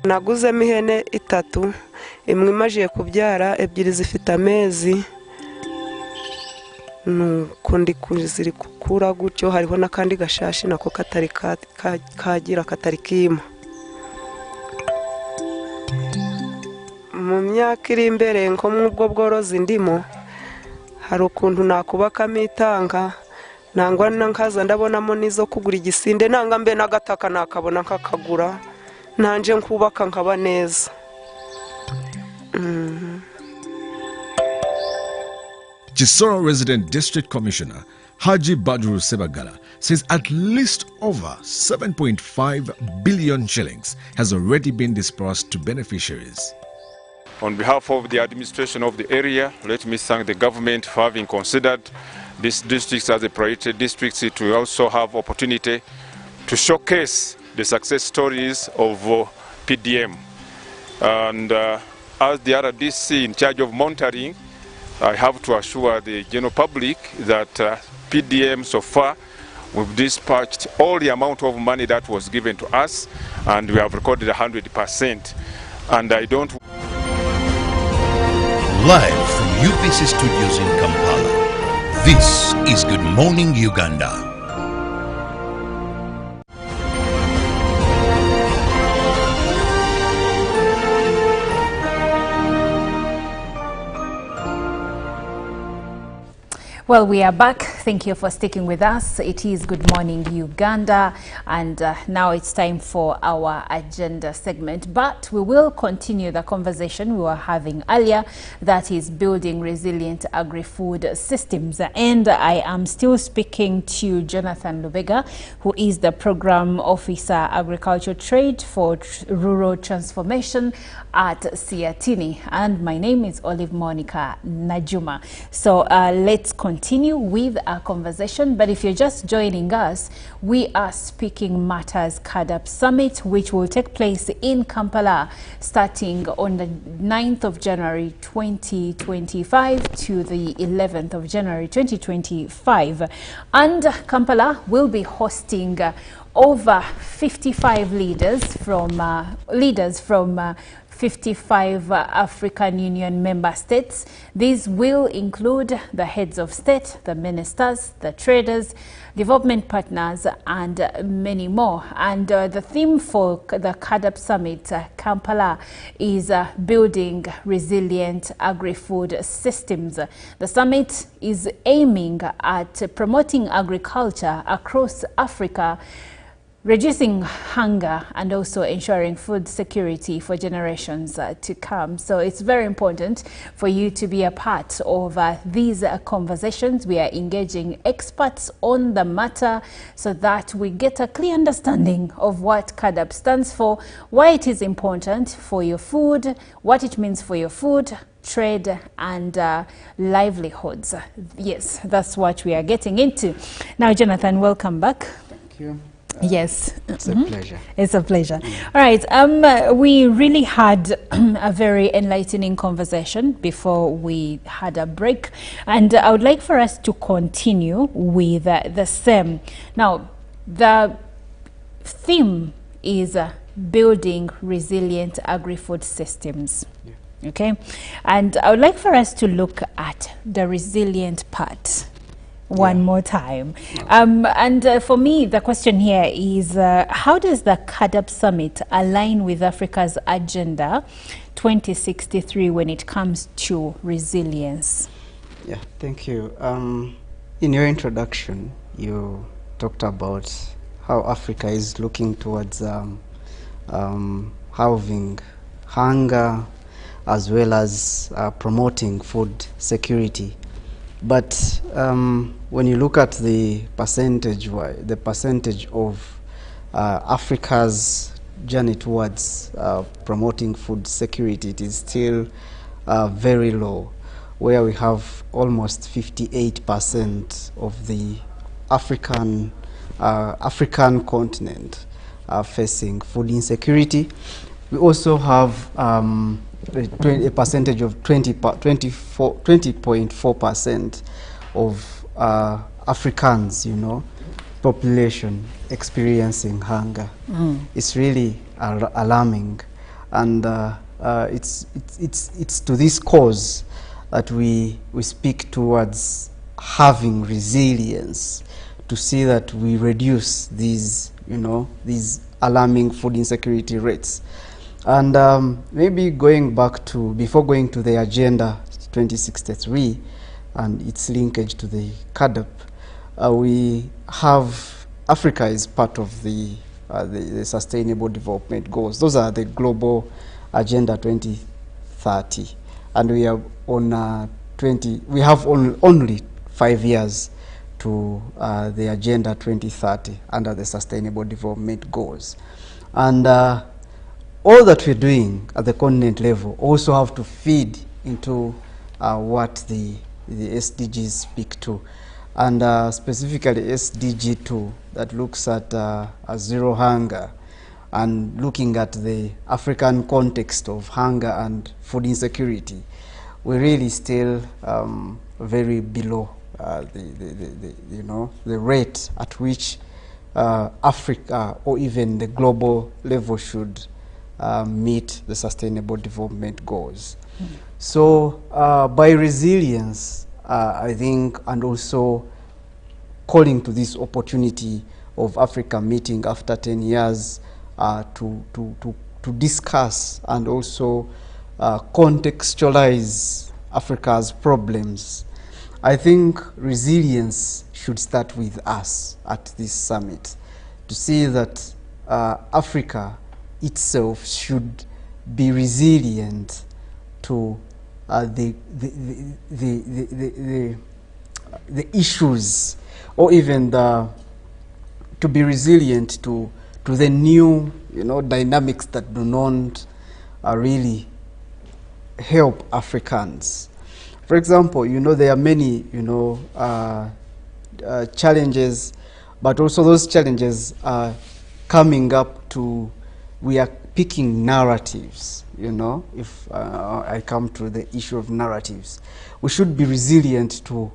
Naguzemo ihene 3, imwe imajiye kubyara, 2 zifite amezi, nuko ndi kuzirikura gutyo hariho n'akandi gashashi nako katari kagira katari kima mu myaka iri imbere nko mw'ubwo bworozi ndimo hari ukuntu nakubakamo itanga nangwa nkaza ndabonamo n'izo kugura igisinde nanga mbe n'agataka nakabona nkakagura nanje nkubaka nkaba neza. Chisoro Resident District Commissioner Haji Badru Sebagala says at least over 7.5 billion shillings has already been disbursed to beneficiaries. On behalf of the administration of the area, let me thank the government for having considered this district as a priority district to also have opportunity to showcase the success stories of PDM. And as the RDC in charge of monitoring, I have to assure the general public that PDM so far we've dispatched all the amount of money that was given to us, and we have recorded 100%. And I don't. Live from UBC Studios in Kampala, this is Good Morning Uganda. Well, we are back. Thank you for sticking with us. It is Good Morning Uganda, and now it's time for our agenda segment. But we will continue the conversation we were having earlier, that is building resilient agri-food systems. And I am still speaking to Jonathan Lubega, who is the Program Officer Agriculture Trade for Rural Transformation at Siatini. And my name is Olive Monica Najuma. So let's continue with our conversation. But if you're just joining us, we are speaking Matters CADAP Summit, which will take place in Kampala starting on the 9th of January 2025 to the 11th of January 2025. And Kampala will be hosting over 55 leaders from 55 African Union member states. These will include the heads of state, the ministers, the traders, development partners, and many more. And the theme for the CADAP Summit, Kampala, is building resilient agri-food systems. The summit is aiming at promoting agriculture across Africa, reducing hunger, and also ensuring food security for generations to come. So it's very important for you to be a part of these conversations. We are engaging experts on the matter so that we get a clear understanding of what CADAP stands for, why it is important for your food, what it means for your food, trade, and livelihoods. Yes, that's what we are getting into. Now, Jonathan, welcome back. Thank you. Yes. It's a pleasure. It's a pleasure. All right. We really had a very enlightening conversation before we had a break. And I would like for us to continue with the same. Now, the theme is building resilient agri-food systems. Yeah. Okay. And I would like for us to look at the resilient part one more time. And for me, the question here is, how does the CADAP Summit align with Africa's Agenda 2063 when it comes to resilience? Yeah, thank you. In your introduction, you talked about how Africa is looking towards halving hunger as well as promoting food security. But when you look at the percentage of Africa's journey towards promoting food security, it is still very low, where we have almost 58% of the African continent facing food insecurity. We also have a percentage of 20.4% of Africans, population experiencing hunger. It's really alarming, and it's to this cause that we speak towards having resilience to see that we reduce these, these alarming food insecurity rates. And maybe going back to, before going to the Agenda 2063 and its linkage to the CADP, we have, Africa is part of the Sustainable Development Goals. Those are the Global Agenda 2030. And we are on we have only 5 years to the Agenda 2030 under the Sustainable Development Goals. And all that we're doing at the continent level also have to feed into what the SDGs speak to. And specifically SDG 2 that looks at zero hunger, and looking at the African context of hunger and food insecurity, we're really still very below the rate at which Africa or even the global level should meet the Sustainable Development Goals. So by resilience, I think, and also calling to this opportunity of Africa meeting after 10 years to discuss and also contextualize Africa's problems, I think resilience should start with us at this summit, to see that Africa itself should be resilient to the issues, or even to be resilient to the new dynamics that do not really help Africans. For example, there are many challenges, but also those challenges are coming up to, we are picking narratives. If I come to the issue of narratives, we should be resilient to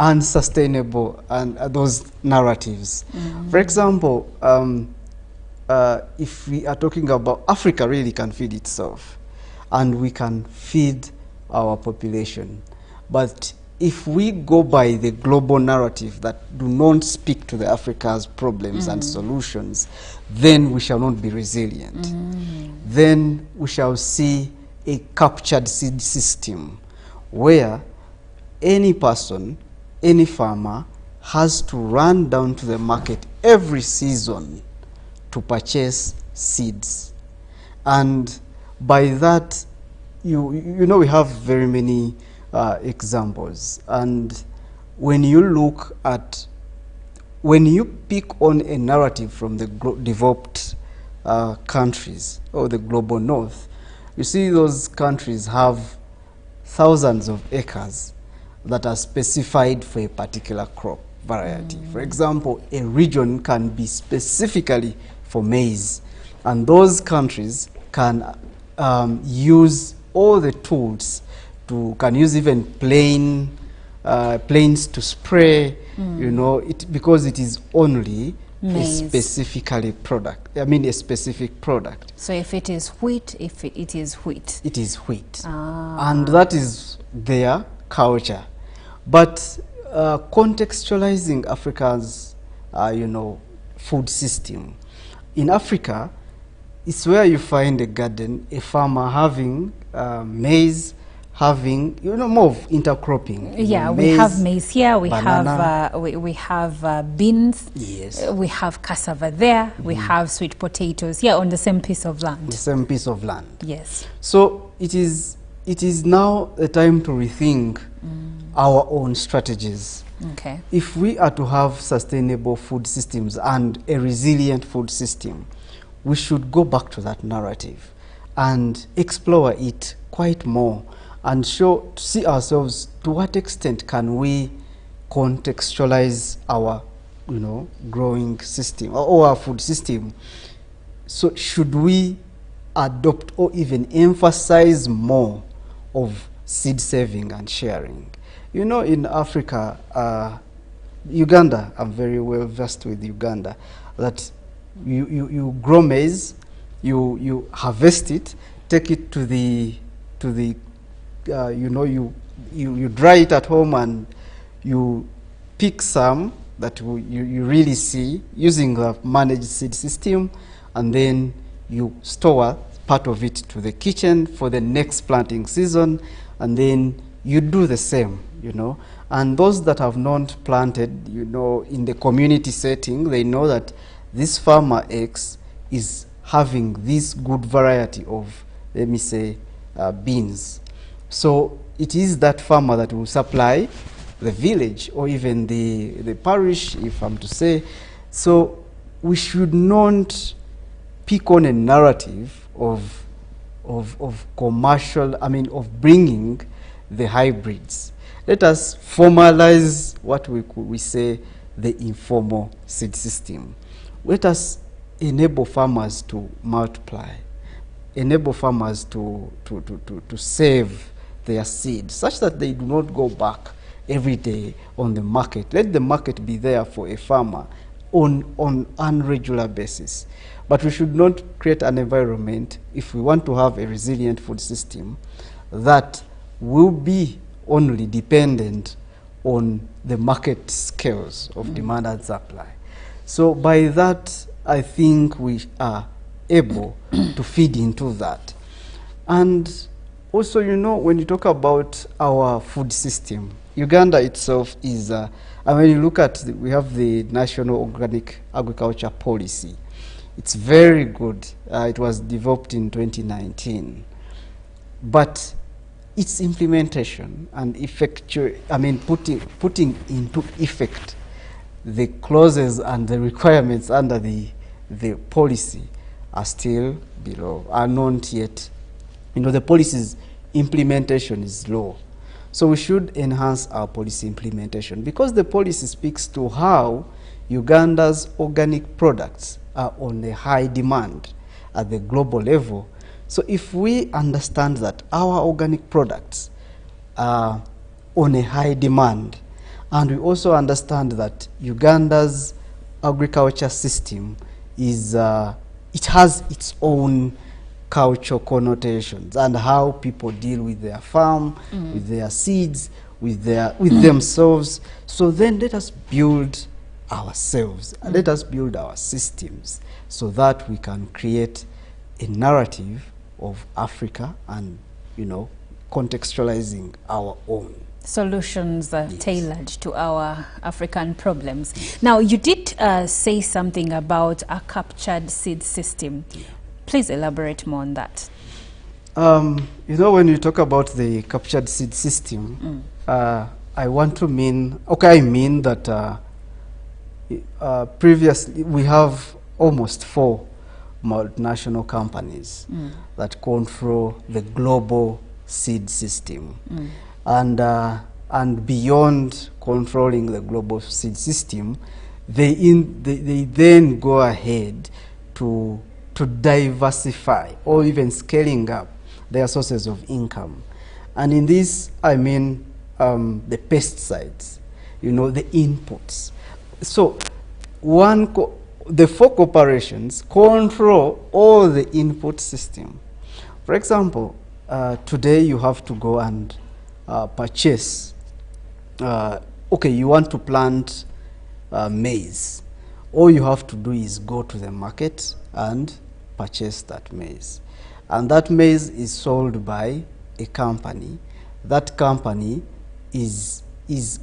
unsustainable and those narratives. For example, if we are talking about Africa really can feed itself, and we can feed our population. But if we go by the global narrative that do not speak to the Africa's problems and solutions, then we shall not be resilient. Then we shall see a captured seed system where any person, any farmer has to run down to the market every season to purchase seeds. And by that, we have very many examples. And when you look at, when you pick on a narrative from the developed countries or the global north, you see those countries have thousands of acres that are specified for a particular crop variety. For example, a region can be specifically for maize, and those countries can use all the tools can use even planes to spray, because it is only maize. A specifically product. I mean, a specific product. So if it is wheat, it is wheat. It is wheat, and that is their culture. But contextualizing Africa's, food system. In Africa, it's where you find a garden, a farmer having maize, having more of intercropping. Yeah, maize, we have maize here. We banana. have we have beans. Yes. We have cassava there. We have sweet potatoes here on the same piece of land. The same piece of land. Yes. So it is now the time to rethink our own strategies. Okay. If we are to have sustainable food systems and a resilient food system, we should go back to that narrative and explore it quite more, and see ourselves to what extent can we contextualize our growing system or our food system. So should we adopt or even emphasize more of seed saving and sharing? In Africa, Uganda, I'm very well versed with Uganda, that you grow maize, you harvest it, take it to the you dry it at home, and you pick some that you really see using the managed seed system, and then you store part of it to the kitchen for the next planting season, and then you do the same, you know. And those that have not planted, you know, in the community setting, they know that this farmer X is having this good variety of, let me say, beans. So it is that farmer that will supply the village or even the parish, if I'm to say. So we should not pick on a narrative of commercial, of bringing the hybrids. Let us formalize what we say the informal seed system. Let us enable farmers to multiply, enable farmers to save their seed such that they do not go back every day on the market. Let the market be there for a farmer on unregular basis. But we should not create an environment, if we want to have a resilient food system, that will be only dependent on the market scales of demand and supply. So by that, I think we are able to feed into that. And also, you know, when you talk about our food system, Uganda itself is, when you look at, we have the National Organic Agriculture Policy. It's very good. It was developed in 2019. But its implementation and putting into effect the clauses and the requirements under the policy are still below, are not yet, you know, the policy's implementation is low. So we should enhance our policy implementation, because the policy speaks to how Uganda's organic products are on a high demand at the global level. So if we understand that our organic products are on a high demand, and we also understand that Uganda's agriculture system is, it has its own cultural connotations and how people deal with their farm, with their seeds, with themselves. So then let us build ourselves, let us build our systems so that we can create a narrative of Africa and, you know, contextualizing our own solutions tailored to our African problems. Now, you did say something about a captured seed system. Please elaborate more on that. You know, when you talk about the captured seed system, I want to mean, I mean that previously we have almost 4 multinational companies that control the global seed system. And beyond controlling the global seed system, they then go ahead to diversify or even scaling up their sources of income. And in this, I mean the pesticides, you know, the inputs. So the 4 corporations control all the input system. For example, today you have to go and purchase, you want to plant maize. All you have to do is go to the market and purchase that maize. And that maize is sold by a company. That company is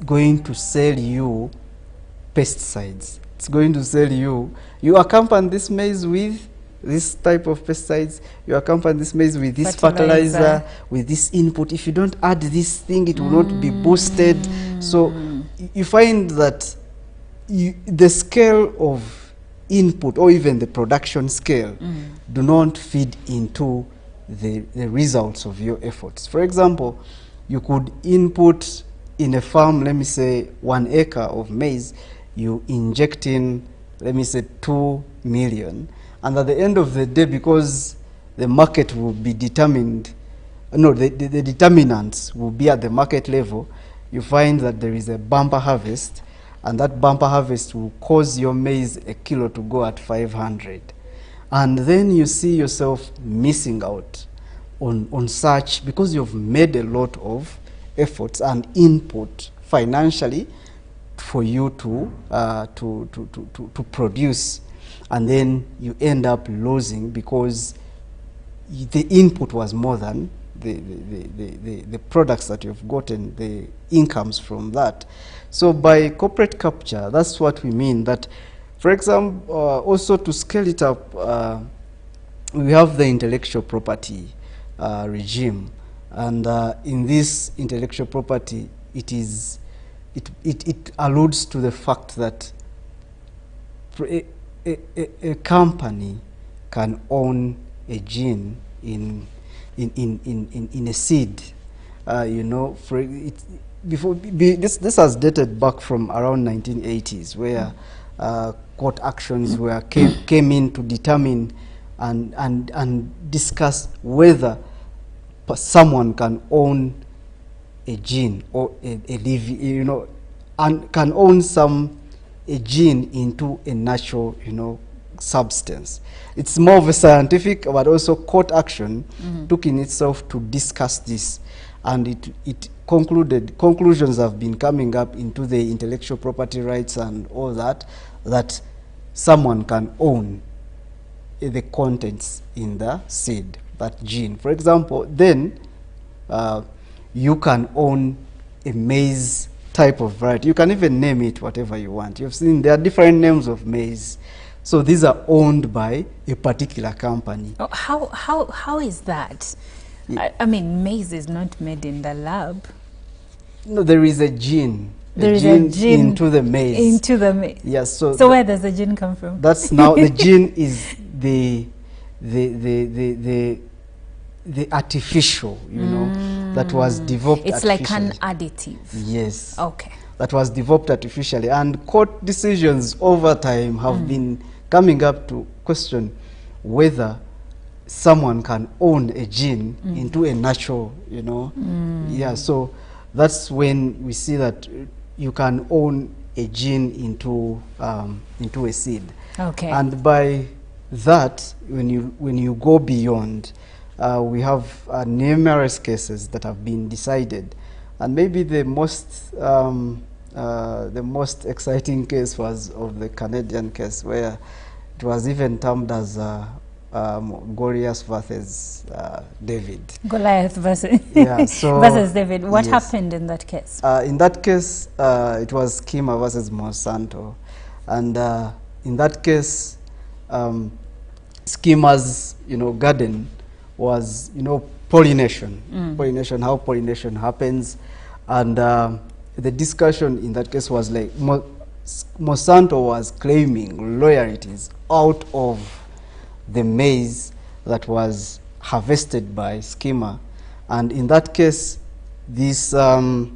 going to sell you pesticides. It's going to sell you accompany this maize with this type of pesticides, you accompany this maize with this fertilizer, with this input. If you don't add this thing, it will not be boosted. So you find that the scale of input or even the production scale do not feed into the results of your efforts. For example, you could input in a farm, let me say 1 acre of maize, you inject in, let me say 2 million. And at the end of the day, because the market will be determined, the determinants will be at the market level, you find that there is a bumper harvest, and that bumper harvest will cause your maize a kilo to go at 500. And then you see yourself missing out on such, because you've made a lot of efforts and input financially for you to produce, and then you end up losing because the input was more than the products that you've gotten, the incomes from that. So by corporate capture, that's what we mean. That, for example, also to scale it up, we have the intellectual property regime, and in this intellectual property, it alludes to the fact that a company can own a gene in a seed. You know, for it, this has dated back from around 1980s, where court actions came in to determine and discuss whether someone can own a gene or a you know, and can own a gene into a natural, you know, substance. It's more of a scientific, but also court action took in itself to discuss this, and it conclusions have been coming up into the intellectual property rights and all that someone can own the contents in the seed, that gene. For example, then you can own a maize type of variety. You can even name it whatever you want. You've seen there are different names of maize. So these are owned by a particular company. Oh, how is that? I mean, maize is not made in the lab. No, there is a gene. There is a gene into the maize. Into the maize. Yes. So where does the gene come from? That's now the gene is the artificial, you know, that was developed. It's like an additive. Yes. Okay. That was developed artificially, and court decisions over time have been coming up to question whether someone can own a gene into a natural, you know. Yeah, so that's when we see that you can own a gene into a seed. Okay. And by that, when you go beyond, we have numerous cases that have been decided, and maybe the most exciting case was of the Canadian case, where it was even termed as Goliath versus David. Goliath versus versus David. What happened in that case? In that case, it was Schema versus Monsanto, and in that case, Schema's garden was pollination, how pollination happens, and the discussion in that case was like Monsanto was claiming royalties out of the maize that was harvested by Schema, and in that case, this Schema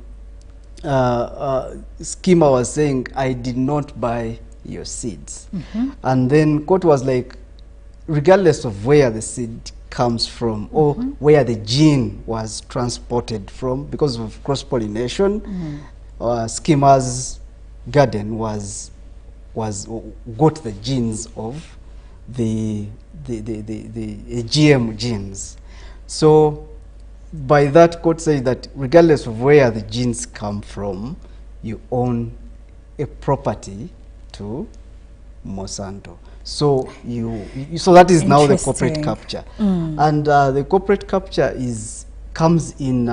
was saying, "I did not buy your seeds," and then court was like, regardless of where the seed comes from or where the gene was transported from, because of cross-pollination, Schema's garden got the genes of the GM genes. So by that, court says that regardless of where the genes come from, you own a property to Monsanto. So so that is now the corporate capture, and the corporate capture comes in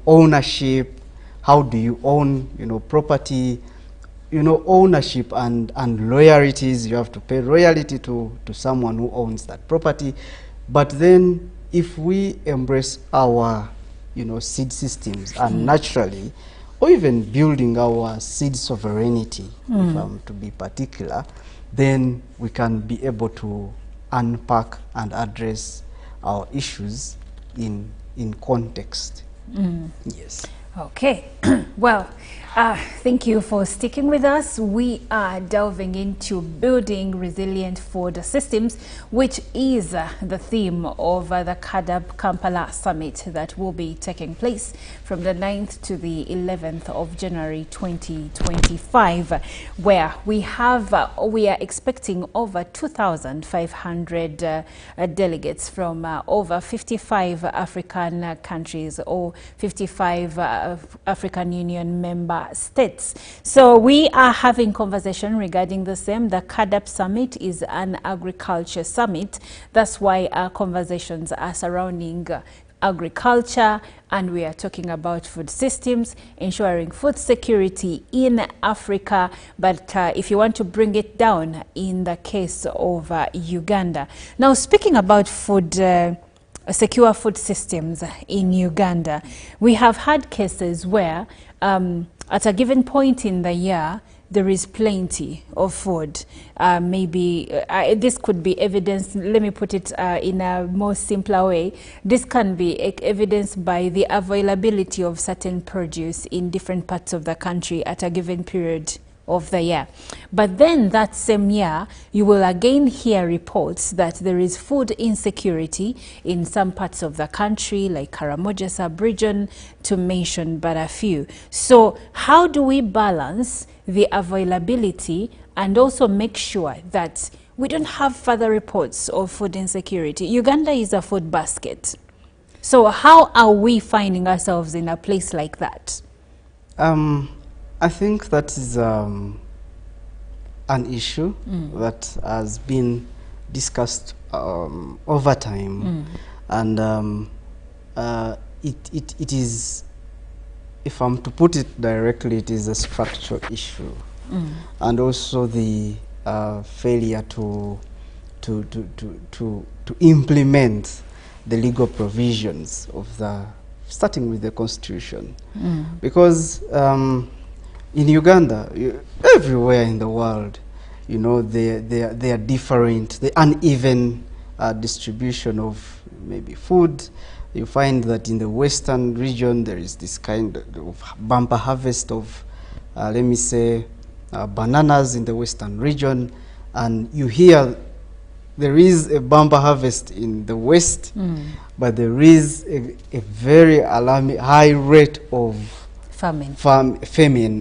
ownership. How do you own property? Ownership and loyalties. You have to pay royalty to someone who owns that property. But then, if we embrace our seed systems and naturally, or even building our seed sovereignty, if I'm to be particular, then we can be able to unpack and address our issues in context. Yes. Okay. Well, thank you for sticking with us. We are delving into building resilient food systems, which is the theme of the CADAB Kampala Summit that will be taking place from the 9th to the 11th of January 2025, where we are expecting over 2,500 delegates from over 55 African countries, or 55 African Union member states. So we are having conversation regarding the same. The CADAP summit is an agriculture summit. That's why our conversations are surrounding agriculture, and we are talking about food systems, ensuring food security in Africa. But if you want to bring it down in the case of Uganda. Now, speaking about food, secure food systems in Uganda, we have had cases where at a given point in the year, there is plenty of food. Maybe this could be evidenced, let me put it in a more simpler way. This can be evidenced by the availability of certain produce in different parts of the country at a given period of the year. But then that same year, you will again hear reports that there is food insecurity in some parts of the country, like Karamoja sub-region, to mention but a few. So how do we balance the availability and also make sure that we don't have further reports of food insecurity? Uganda is a food basket. So how are we finding ourselves in a place like that? I think that is an issue that has been discussed over time, and it is, if I'm to put it directly, it is a structural issue, and also the failure to implement the legal provisions of the, starting with the constitution, because in Uganda, everywhere in the world, you know, they are different, the uneven distribution of maybe food. You find that in the western region, there is this kind of bumper harvest of, let me say, bananas in the western region, and you hear there is a bumper harvest in the west, but there is a very alarming high rate of famine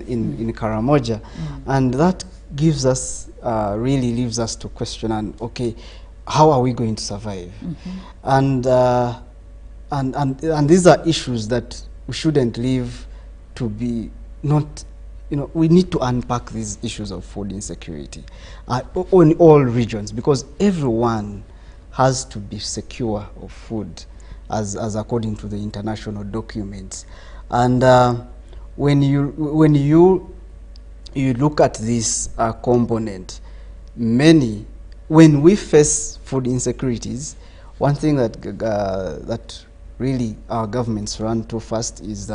in Karamoja, and that gives us really leaves us to question, and okay, how are we going to survive? And these are issues that we shouldn't leave to be not, you know, we need to unpack these issues of food insecurity in all regions, because everyone has to be secure of food as according to the international documents. And when you look at this component, when we face food insecurities, one thing that that really our governments run to first is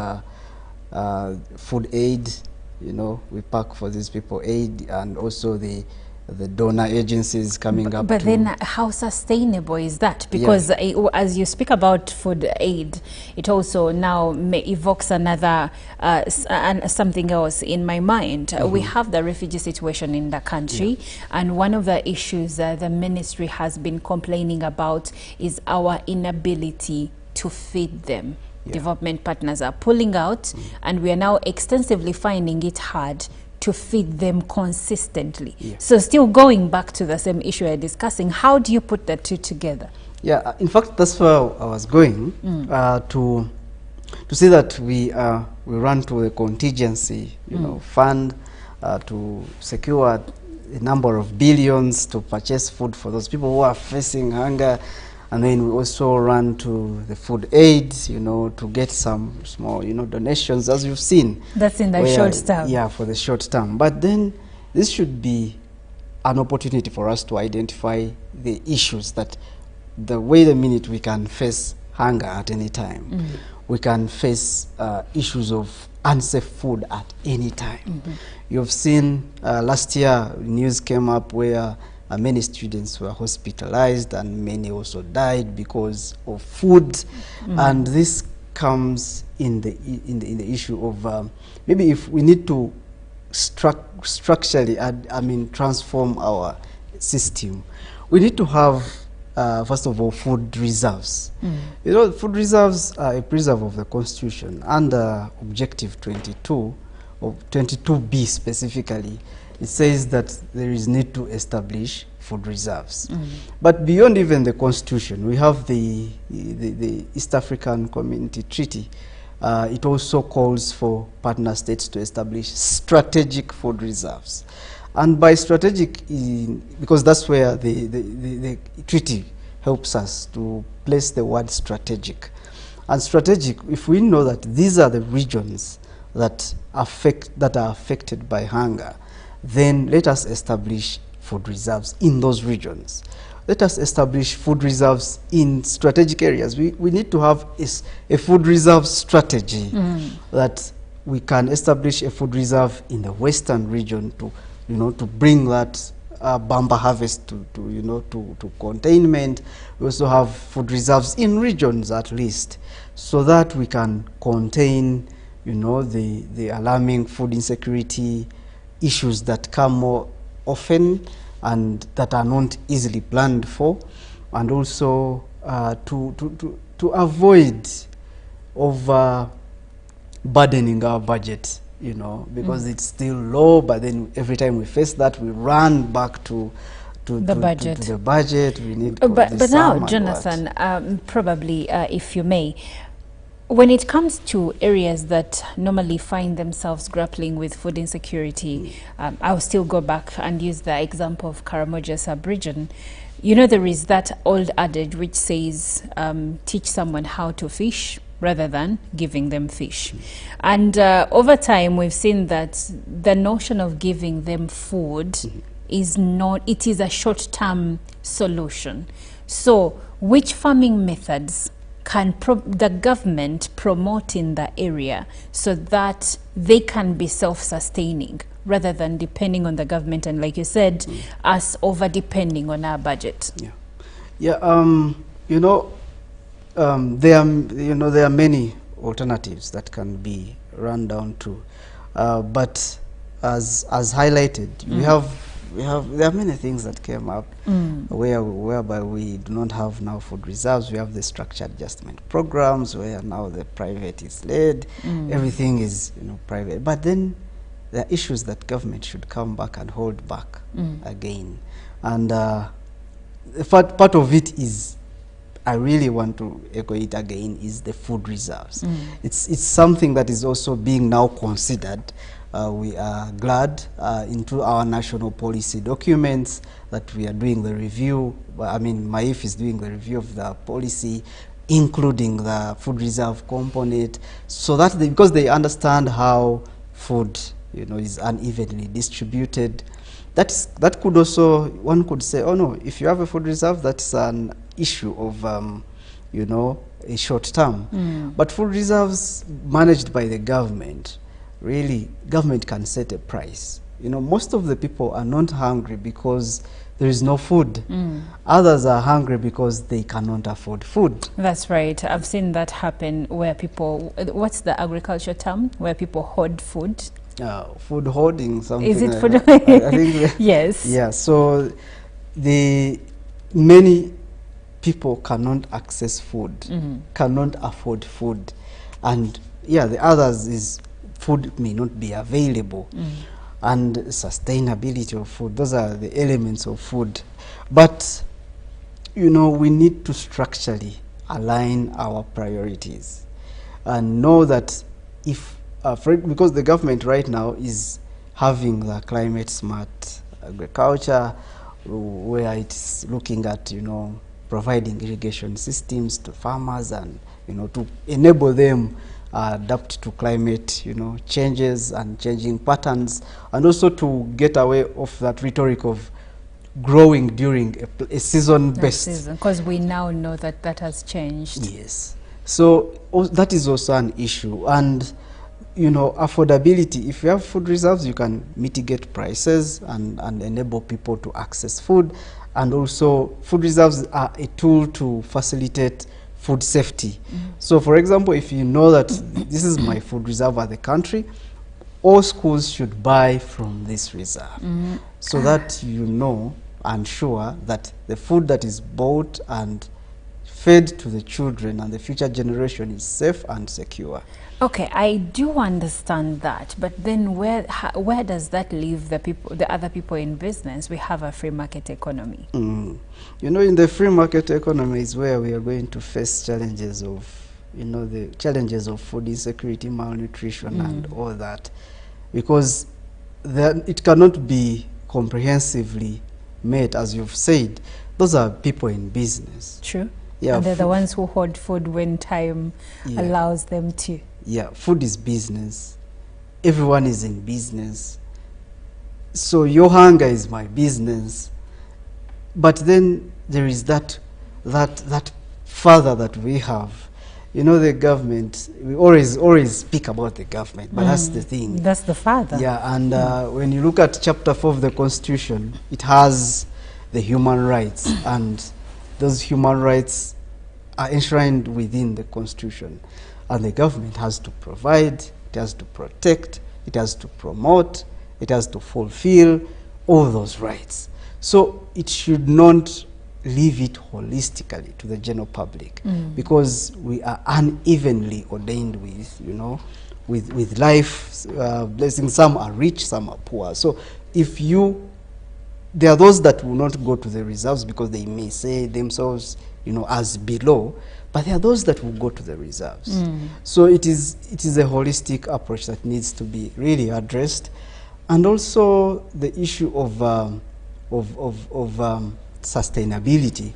food aid. You know, we pack for these people aid, and also the donor agencies coming up. But then how sustainable is that? Because as you speak about food aid, it also now evokes another something else in my mind. We have the refugee situation in the country, and one of the issues the ministry has been complaining about is our inability to feed them. Development partners are pulling out, and we are now extensively finding it hard to feed them consistently. So still going back to the same issue we're discussing, how do you put the two together? Yeah, in fact, that's where I was going, to see that we run to a contingency, fund to secure a number of billions to purchase food for those people who are facing hunger. And then we also run to the food aid, to get some small, donations, as you've seen. That's in the short term. Yeah, for the short term. But then this should be an opportunity for us to identify the issues that the minute we can face hunger at any time. We can face issues of unsafe food at any time. You've seen last year, news came up where many students were hospitalized and many also died because of food, and this comes in the issue of maybe if we need to structurally, transform our system, we need to have first of all food reserves. Food reserves are a preserve of the Constitution under Objective 22 or 22B specifically. It says that there is need to establish food reserves. But beyond even the Constitution, we have the East African Community Treaty it also calls for partner states to establish strategic food reserves. And by strategic, because that's where the treaty helps us to place the word strategic. And strategic, if we know that these are the regions that are affected by hunger, then let us establish food reserves in those regions. Let us establish food reserves in strategic areas. We need to have a food reserve strategy that we can establish a food reserve in the western region to, to bring that bamba harvest to containment. We also have food reserves in regions at least, so that we can contain, the alarming food insecurity issues that come more often and that are not easily planned for, and also to avoid over burdening our budget, because it's still low, but then every time we face that, we run back to the budget. We need but now, Jonathan, probably if you may, when it comes to areas that normally find themselves grappling with food insecurity, I'll still go back and use the example of Karamoja sub-region. There is that old adage which says, teach someone how to fish rather than giving them fish. And over time, we've seen that the notion of giving them food is a short-term solution. So which farming methods can the government promote in the area so that they can be self-sustaining rather than depending on the government and, like you said, us over-depending on our budget? There are many alternatives that can be run down to, but as highlighted, there are many things that came up whereby we do not have now food reserves. We have the structured adjustment programs where now the private is led, everything is private. But then there are issues that government should come back and hold back again. And part of it is, I really want to echo it again, is the food reserves. It's something that is also being now considered. We are glad into our national policy documents that we are doing the review. MAIF is doing the review of the policy, including the food reserve component, so that because they understand how food is unevenly distributed. That could also, one could say, oh no, if you have a food reserve, that's an issue of a short term. But food reserves managed by the government, really, government can set a price. Most of the people are not hungry because there is no food. Others are hungry because they cannot afford food. That's right. I've seen that happen where people, what's the agriculture term? Where people hoard food. Food hoarding, something. Is it food? I think yes. Yeah, so many people cannot access food, cannot afford food. And the others is food may not be available. And sustainability of food, those are the elements of food. But, we need to structurally align our priorities and know that because the government right now is having the climate smart agriculture, where it's looking at, providing irrigation systems to farmers and, to enable them adapt to climate, changes and changing patterns, and also to get away of that rhetoric of growing during a season-based. Because we now know that has changed. Yes. So that is also an issue. And, affordability. If you have food reserves, you can mitigate prices and enable people to access food. And also, food reserves are a tool to facilitate food safety. So, for example, if you know that this is my food reserve at the country, all schools should buy from this reserve, so that and sure that the food that is bought and fed to the children and the future generation is safe and secure. Okay, I do understand that, but then where does that leave the other people in business? We have a free market economy. In the free market economy is where we are going to face challenges of you know, the challenges of food insecurity, malnutrition, and all that, because it cannot be comprehensively met, as you've said. Those are people in business. True. Yeah, and they're the ones who hoard food when time allows them to. Yeah, food is business. Everyone is in business. So your hunger is my business. But then there is that father that we have. You know, the government, we always speak about the government, but that's the thing. That's the father. Yeah, and when you look at chapter 4 of the Constitution, it has the human rights, and those human rights are enshrined within the Constitution. And the government has to provide, it has to protect, it has to promote, it has to fulfill all those rights. So it should not leave it holistically to the general public, because we are unevenly ordained with, you know, with life blessings. Some are rich, some are poor. So if there are those that will not go to the reserves because they may say themselves, you know, as below, but there are those that will go to the reserves. So it is a holistic approach that needs to be really addressed, and also the issue of sustainability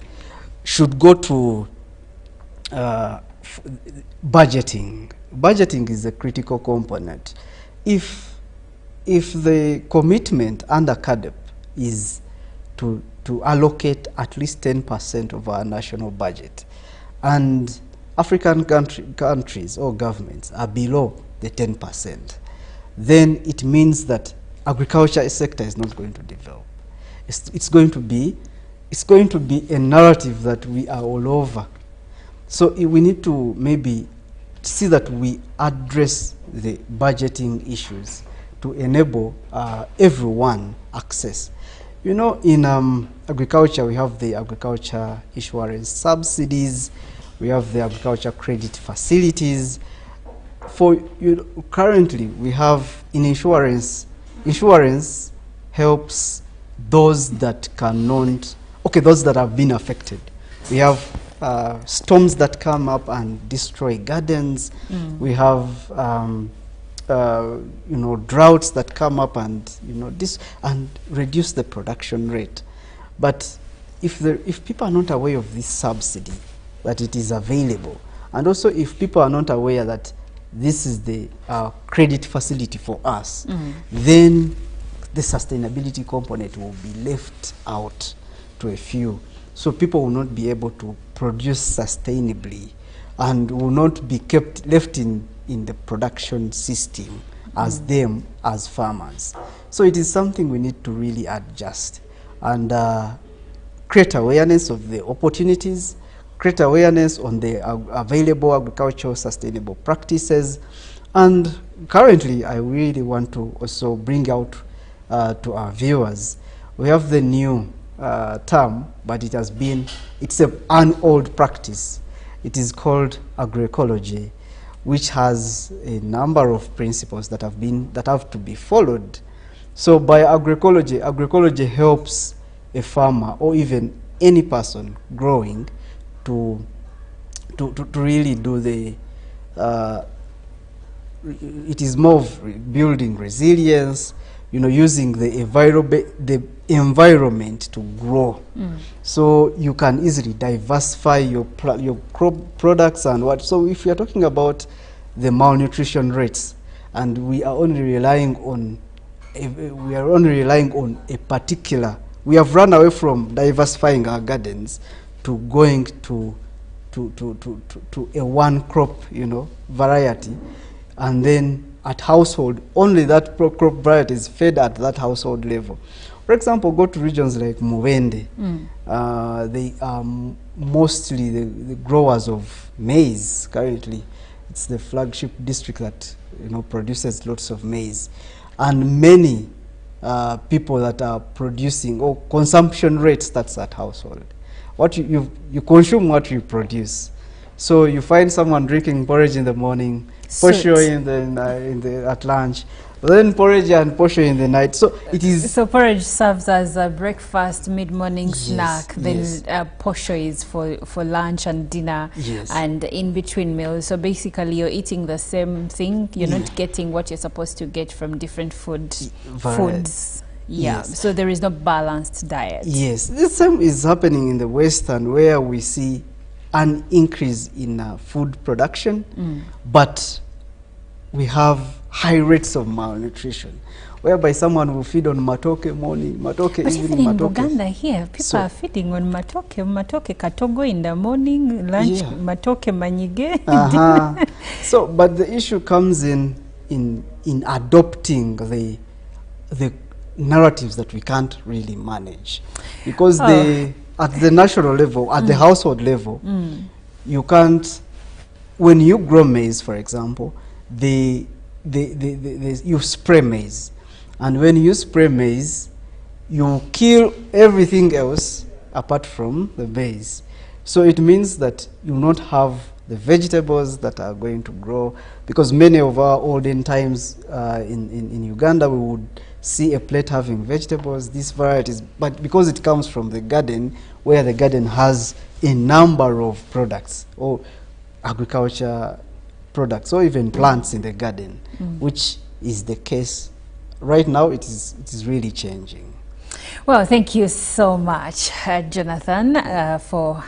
should go to budgeting. Budgeting is a critical component. If the commitment under CADEP is to allocate at least 10% of our national budget, and African countries or governments are below the 10%, then it means that agriculture sector is not going to develop. It's going to be a narrative that we are all over. So we need to maybe see that we address the budgeting issues to enable everyone access. You know, in agriculture, we have the agriculture insurance subsidies, we have the agriculture credit facilities. Currently, we have in insurance helps those that cannot, those that have been affected. We have storms that come up and destroy gardens. We have droughts that come up and and reduce the production rate. But if people are not aware of this subsidy, that it is available, and also if people are not aware that this is the credit facility for us, then the sustainability component will be left out to a few. So people will not be able to produce sustainably and will not be left in the production system as them as farmers. So it is something we need to really adjust and create awareness of the opportunities, create awareness on the available agricultural sustainable practices. And currently, I really want to also bring out to our viewers, we have the new term, but it's an old practice. It is called agroecology, which has a number of principles that have to be followed. So by agroecology helps a farmer or even any person growing to really do the it is more of building resilience, using the environment to grow. So you can easily diversify your crop products and what. So if you're talking about the malnutrition rates, and we are only relying on a particular, we have run away from diversifying our gardens to going to a one crop, variety, and then at household, only that crop variety is fed at that household level. For example, go to regions like Muwende. They are mostly the growers of maize currently. It's the flagship district that produces lots of maize. And many people that are producing, or consumption rate starts at household. What you consume what you produce. So you find someone drinking porridge in the morning, posho at lunch, then porridge and posho in the night. So it is. So porridge serves as a breakfast, mid-morning Yes, snack. Then yes. Posho is for lunch and dinner, Yes. and in between meals. So basically, you're eating the same thing. You're not getting what you're supposed to get from different foods. Yeah. Yes. So there is no balanced diet. Yes, the same is happening in the Western, where we see an increase in food production, but we have high rates of malnutrition, whereby someone will feed on matoke morning, matoke But evening, even in matoke. Uganda here, people So- are feeding on matoke katogo in the morning, lunch Yeah. matoke manyige. So, but the issue comes in adopting the narratives that we can't really manage, because at the national level, at the household level, you can't. When you grow maize, for example, you spray maize, and when you spray maize, you kill everything else apart from the maize. So it means that you not have the vegetables that are going to grow, because many of our olden times in Uganda, we would see a plate having vegetables, these varieties, but because it comes from the garden, where the garden has a number of products or agriculture products or even plants in the garden, which is the case right now. It is really changing. Well, thank you so much, Jonathan, for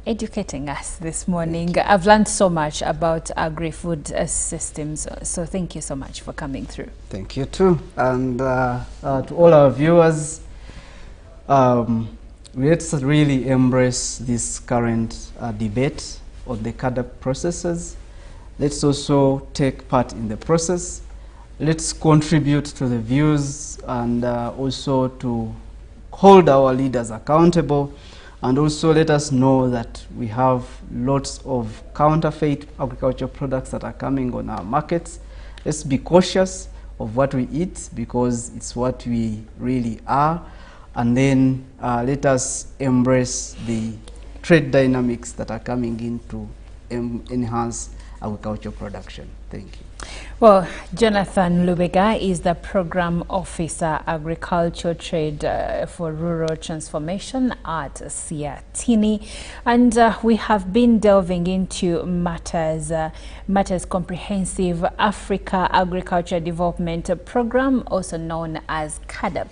educating us this morning. I've learned so much about agri-food systems, so thank you so much for coming through. Thank you too. And to all our viewers, let's really embrace this current debate on the CADAP processes. Let's also take part in the process. Let's contribute to the views, and also to hold our leaders accountable. And also let us know that we have lots of counterfeit agricultural products that are coming on our markets. Let's be cautious of what we eat, because it's what we really are. And then let us embrace the trade dynamics that are coming in to enhance agricultural production. Thank you. Well, Jonathan Lubega is the Program Officer, Agriculture Trade for Rural Transformation at Siatini. And we have been delving into matters Comprehensive Africa Agriculture Development Program, also known as CADAP,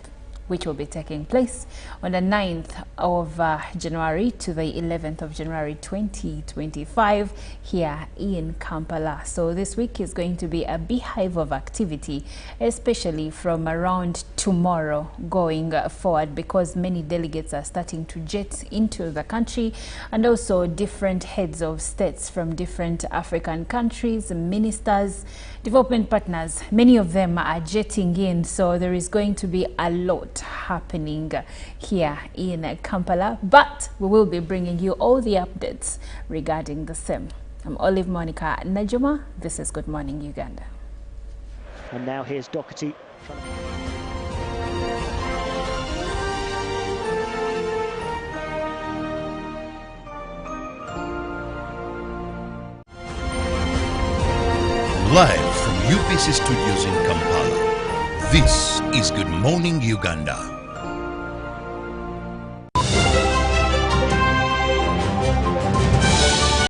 which will be taking place on the 9th of January to the 11th of January 2025 here in Kampala. So this week is going to be a beehive of activity, especially from around tomorrow going forward, because many delegates are starting to jet into the country, and also different heads of states from different African countries, ministers, development partners, many of them are jetting in. So there is going to be a lot happening here in Kampala, but we will be bringing you all the updates regarding the same. I'm Olive Monica Najuma. This is Good Morning Uganda. And now here's Doherty. Live from UPC Studios in Kampala, this is Good Morning Uganda.